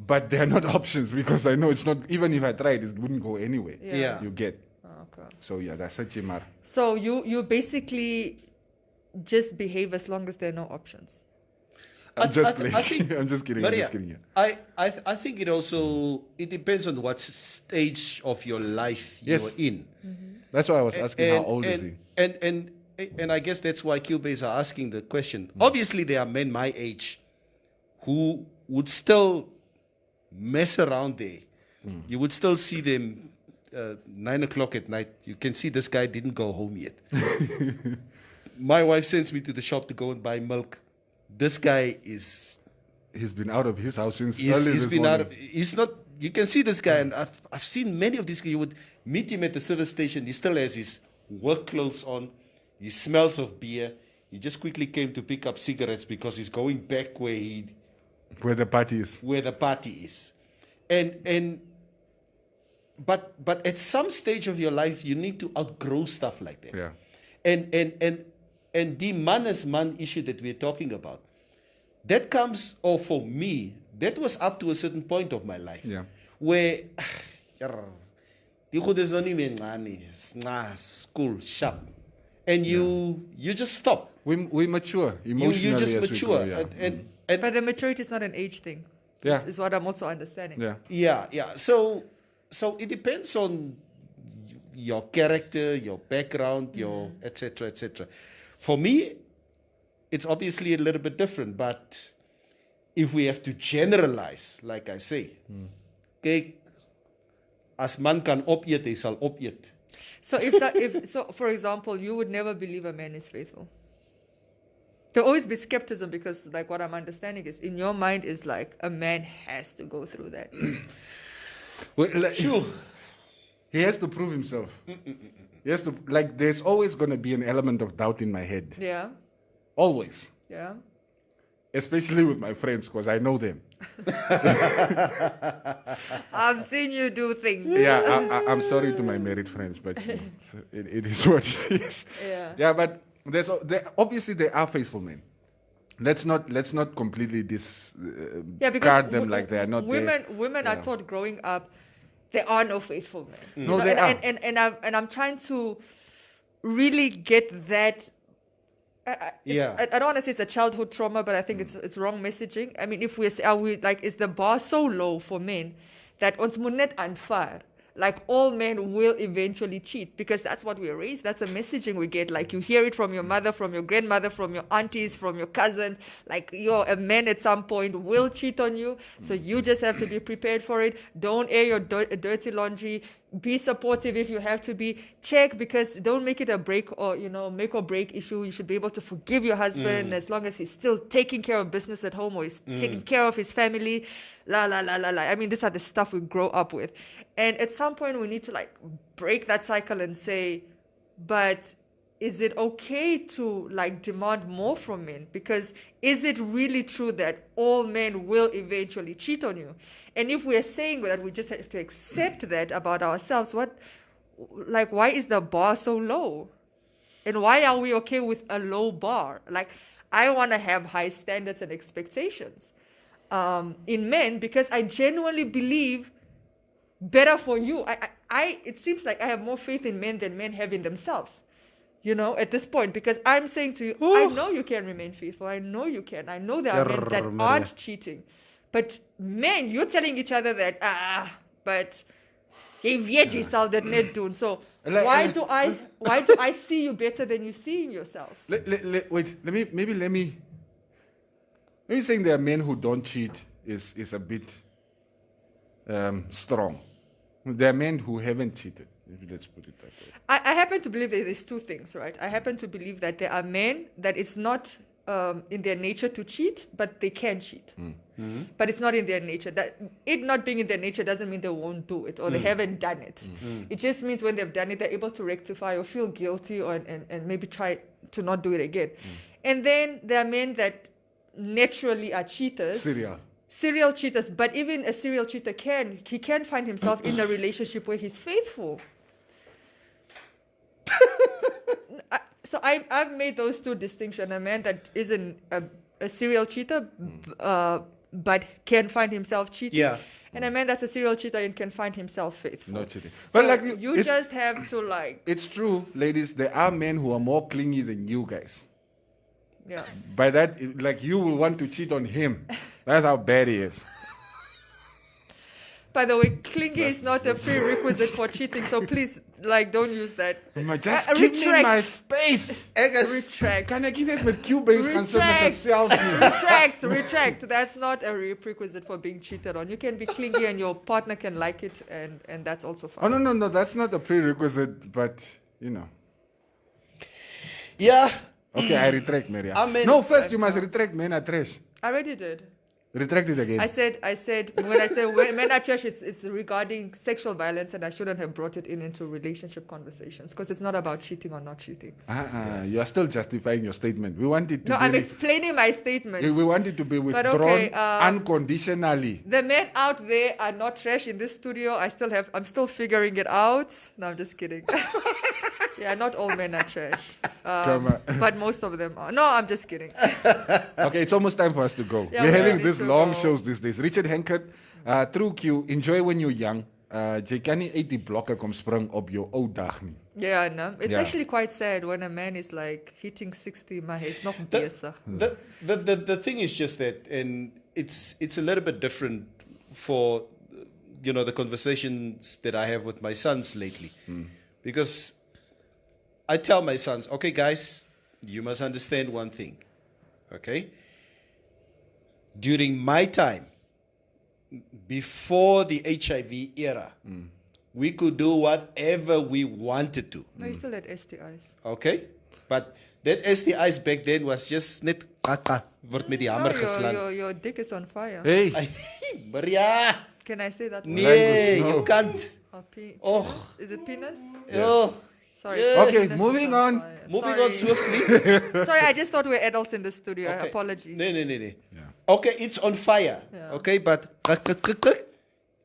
but they are not options, because I know it's not, even if I tried, it wouldn't go anywhere. Yeah. You get. Okay. So yeah, that's a chimar. So you basically just behave as long as there are no options. I think, I'm just kidding. Maria, I'm just kidding. Yeah. I think it depends on what stage of your life you're in. That's why I was asking how old is he. And I guess that's why Cubase are asking the question. Obviously, there are men my age who would still mess around there. You would still see them 9 o'clock at night. You can see this guy didn't go home yet. My wife sends me to the shop to go and buy milk. This guy is... He's been out of his house since early He's this been morning. out of... He's not... You can see this guy, and I've seen many of these guys. You would meet him at the service station. He still has his work clothes on. He smells of beer. He just quickly came to pick up cigarettes because he's going back where the party is. Where the party is. But at some stage of your life, you need to outgrow stuff like that. Yeah. And the man as man issue that we're talking about, that comes, or for me, that was up to a certain point of my life. Yeah. Where school, sharp. And you just stop. We mature emotionally. You just mature. But the maturity is not an age thing. Yeah. Is what I'm also understanding. Yeah. So it depends on your character, your background, your etc. For me, it's obviously a little bit different, but if we have to generalize, like I say, kyk, as man kan opeet, hy sal opeet. So so for example, you would never believe a man is faithful. There'll always be skepticism, because like what I'm understanding is, in your mind is like a man has to go through that. Sure. He has to prove himself. He has to, like, there's always going to be an element of doubt in my head. Yeah. Always. Yeah. Especially with my friends, because I know them. I've seen you do things. Yeah, I'm sorry to my married friends, but it is what it is. Yeah, but obviously there are faithful men. Let's not completely discard them like they are not. Women are taught growing up, there are no faithful men. No, there are. And I'm trying to really get that. I don't want to say it's a childhood trauma, but I think it's wrong messaging. I mean, if is the bar so low for men that ons moet net aanvaar, like all men will eventually cheat, because that's what we're raised. That's the messaging we get. Like you hear it from your mother, from your grandmother, from your aunties, from your cousins. Like you're a man at some point will cheat on you. So you just have to be prepared for it. Don't air your dirty laundry. Be supportive if you have to be. Check, because don't make it a break or make or break issue. You should be able to forgive your husband as long as he's still taking care of business at home or he's taking care of his family. La la la la la. I mean, these are the stuff we grow up with, and at some point we need to like break that cycle and say, but is it okay to like demand more from men? Because is it really true that all men will eventually cheat on you? And if we're saying that, we just have to accept that about ourselves. Why is the bar so low? And why are we okay with a low bar? Like, I want to have high standards and expectations in men, because I genuinely believe better for you. It seems like I have more faith in men than men have in themselves. At this point, because I'm saying to you, I know you can remain faithful. I know you can. I know there are men that aren't cheating. But men, you're telling each other that, but jy weet jy sal dit net doen. So why do I see you better than you see yourself? Let me saying there are men who don't cheat is a bit strong. There are men who haven't cheated. Let's put it that way. I happen to believe that there's two things, right? I happen to believe that there are men that it's not in their nature to cheat, but they can cheat. Mm-hmm. But it's not in their nature. That it not being in their nature doesn't mean they won't do it or they haven't done it. It just means when they've done it, they're able to rectify or feel guilty and maybe try to not do it again. And then there are men that naturally are cheaters. Serial cheaters. But even a serial cheater can find himself in a relationship where he's faithful. So I've made those two distinctions. A man that isn't a serial cheater, but can find himself cheating. Yeah. And a man that's a serial cheater and can find himself faithful. Not cheating. So but you just have to like... It's true, ladies. There are men who are more clingy than you guys. Yeah. By that, like you will want to cheat on him. That's how bad he is. By the way, clingy is not a prerequisite for cheating, so please, don't use that. Just give me my space. Retract. Can I get it with Cubans? Retract. That's not a prerequisite for being cheated on. You can be clingy and your partner can like it, and that's also fine. Oh, no, that's not a prerequisite, but, Yeah. Okay, I retract, Maria. No, first you must retract men are trash. I already did. Retract it again. I said when I say men are trash, it's regarding sexual violence, and I shouldn't have brought it into relationship conversations because it's not about cheating or not cheating. You are still justifying your statement. We want it to. No, I'm explaining my statement. We want it to be withdrawn unconditionally. The men out there are not trash in this studio. I'm still figuring it out. No, I'm just kidding. Yeah, not all men are trash. But most of them are. No, I'm just kidding. Okay, it's almost time for us to go. Yeah, we're having this long shows these days. Richard Henkert, through Q, enjoy when you're young. Jy kan nie uit die blokke kom spring op jou ou dag nie. Yeah, no. It's actually quite sad when a man is like hitting 60, maar he's nog bezig. The thing is just that, and it's a little bit different for the conversations that I have with my sons lately, because I tell my sons, okay, guys, you must understand one thing, okay? During my time, before the HIV era, we could do whatever we wanted to. No, you still had STIs. Okay? But that STIs back then was just net kaka, word met die hamer geslaan. Your dick is on fire. Hey! Maria! Can I say that? Nee, you can't. Oh. Is it penis? Yes. Oh. Sorry. Okay, moving on. Moving on swiftly. Sorry, I just thought we were adults in the studio. Okay. Apologies. No. Yeah. Okay, it's on fire. Yeah. Okay, but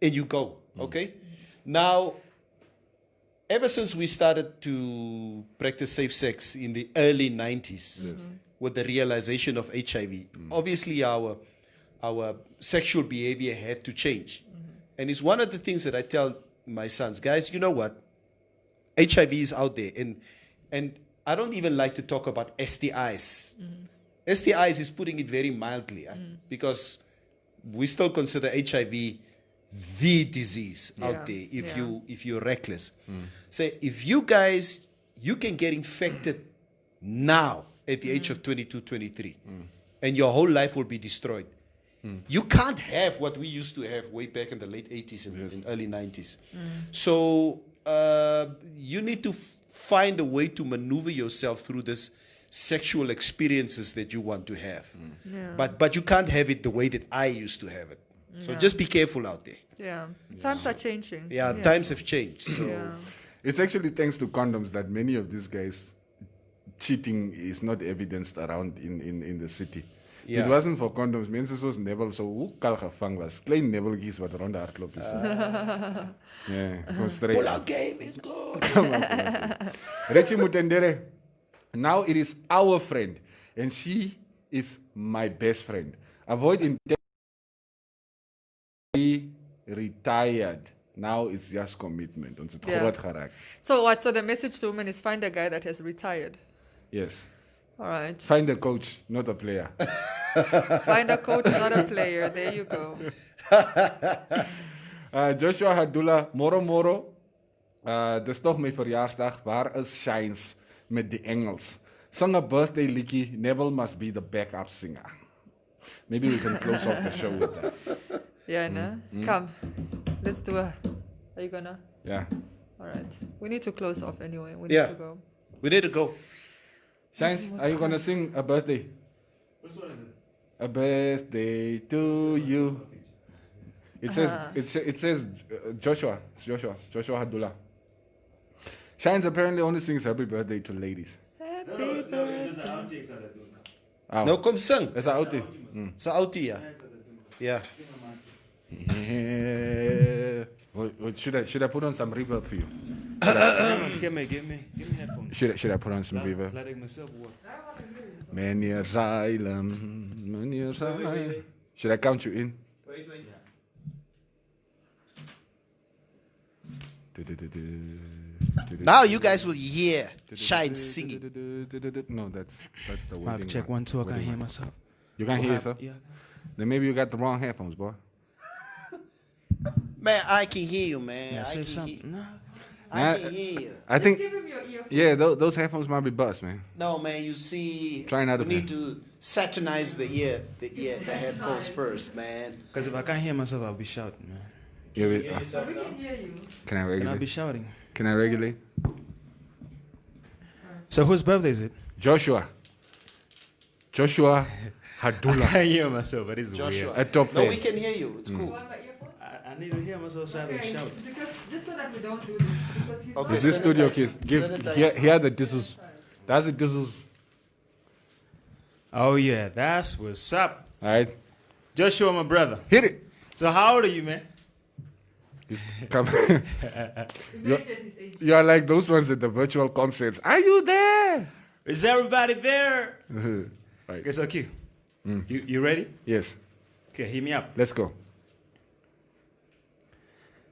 and you go. Okay. Now, ever since we started to practice safe sex in the early 90s, with the realization of HIV, obviously our sexual behavior had to change. And it's one of the things that I tell my sons, guys, you know what? HIV is out there, and I don't even like to talk about STIs. STIs is putting it very mildly, because we still consider HIV the disease out there if you're reckless. Say, if you guys, you can get infected now at the age of 22, 23, and your whole life will be destroyed. You can't have what we used to have way back in the late 80s and early 90s. So you need to find a way to maneuver yourself through this sexual experiences that you want to have. But you can't have it the way that I used to have it. So just be careful out there. Times are changing. Times have changed. So it's actually thanks to condoms that many of these guys cheating is not evidenced around in the city. It wasn't for condoms. Mensen zoals Neville zo ook al gevangen was. Klein Nevillekies wat rond de hardloop is. Gewoon straight. Pull-out game is good. Richie Mutendere, now it is our friend. And she is my best friend. Avoid retired. Now it's just commitment. Ons het groot geraakt. So what? So the message to women is find a guy that has retired. Yes. All right. Find a coach, not a player. Find a coach, not a player. There you go. Joshua Hadula, Moro. Dis toch mijn verjaarsdag. Waar is Shines met die Engels? Sing a birthday liedje. Neville must be the backup singer. Maybe we can close off the show with that. Yeah, no? Come. Let's do a... Are you gonna? Yeah. All right. We need to close off anyway. We need to go. We need to go. Shines, are you gonna sing a birthday? Which one is it? A birthday to you. It says Joshua. It's Joshua Hadula. Shines apparently only sings happy birthday to ladies. Happy birthday. There's an outtake that I do Oh. now. No, come sing. That's an outie. It's an outie, yeah. Should I put on some reverb for you? Give me headphones. Should I put on some reverb? Laat ik mezelf horen. Meneer Zeilen. Should I count you in? Wait. Now you guys will hear Shine singing. No, that's the wording. Mic check 1 2. I can't hear myself. You can't hear yourself? Yeah. Then maybe you got the wrong headphones, boy. Man, I can hear you, man. Yeah, I say can something. hear you. No. I can hear you. I think. Give him your earphones. Yeah, those headphones might be bust, man. No, man, you see, Try another you need to saturnize the headphones first, man. Because if I can't hear myself, I'll be shouting, man. So we can hear you. Can I Can I regulate? be shouting? Can I regulate? So whose birthday is it? Joshua Hadula. I can't hear myself, but it's Joshua. weird. At top No, 10. we can hear you. It's cool. Want my earphones? I need to hear myself sound and shout. Because just so that we don't do this. Because he's Okay. Is this studio Sanitize. kids? Sanitize. Here are the dizzles. That's the dizzles. Oh, yeah, that's what's up. All right. Joshua, my brother. Hit it. So how old are you, man? Come. Imagine his age. You are like those ones at the virtual concerts. Are you there? Is everybody there? Right. Okay, so Q, you ready? Yes. Okay, hit me up. Let's go.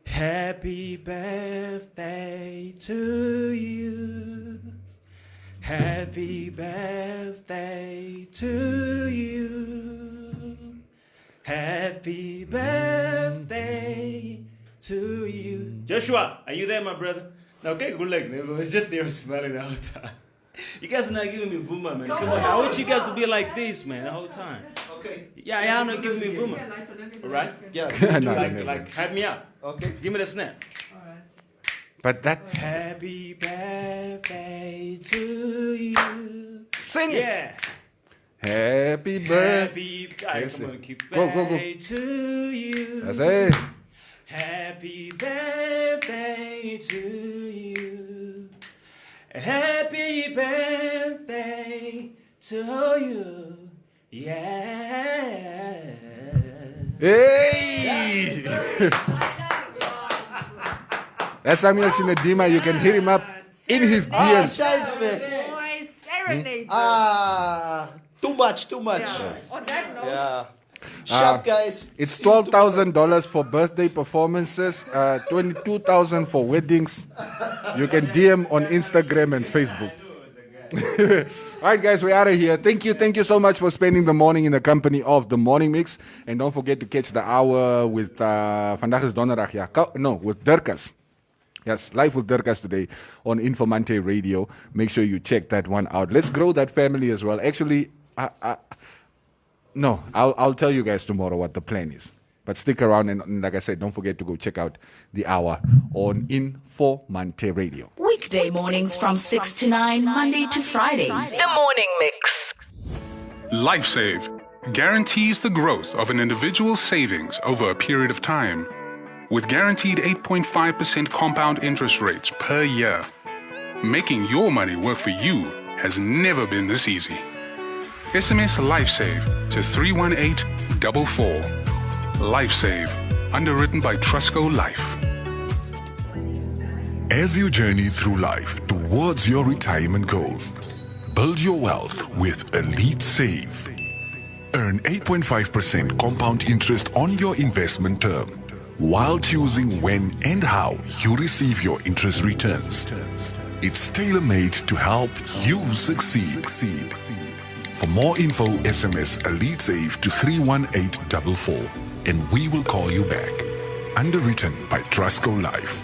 Happy birthday to you. Happy birthday to you. Happy birthday to you. Joshua, are you there, my brother? No, okay, good luck, man. It's just there smiling the whole time. You guys are not giving me Vuma, man. Come on, I want you guys to be like this, man, the whole time. Okay. Yeah, y'all not giving me Vuma. All right? Yeah. Like, hype me up. Okay. Give me the snap. But that. Happy birthday to you. Sing it. Yeah. Happy birthday. Happy. Come on, keep Go. To you. That's it. Happy birthday to you. Happy birthday to you. Yeah. Hey! That's Samuel Shinadima. You can hit him up in his DMs. Shine's there. Boy, serenade. Too much. Yeah. On that note, Sharp, guys. It's $12,000 for birthday performances, $22,000 for weddings. You can DM on Instagram and Facebook. All right, guys, we're out of here. Thank you so much for spending the morning in the company of the Morning Mix. And don't forget to catch the hour with Vandaag is Donderdag, with Dirkas. Yes, live with Dirkas today on Informanté Radio. Make sure you check that one out. Let's grow that family as well. Actually, I'll tell you guys tomorrow what the plan is. But stick around and like I said, don't forget to go check out the hour on Informanté Radio. Weekday mornings from 6 to 9, Monday to Fridays. The Morning Mix. LifeSave guarantees the growth of an individual's savings over a period of time. With guaranteed 8.5% compound interest rates per year, making your money work for you has never been this easy. SMS LifeSave to 31844. LifeSave, underwritten by Trustco Life. As you journey through life towards your retirement goal, build your wealth with Elite Save. Earn 8.5% compound interest on your investment term, while choosing when and how you receive your interest returns. It's tailor-made to help you succeed. For more info, SMS Elite Save to 31844 and we will call you back. Underwritten by Trustco Life.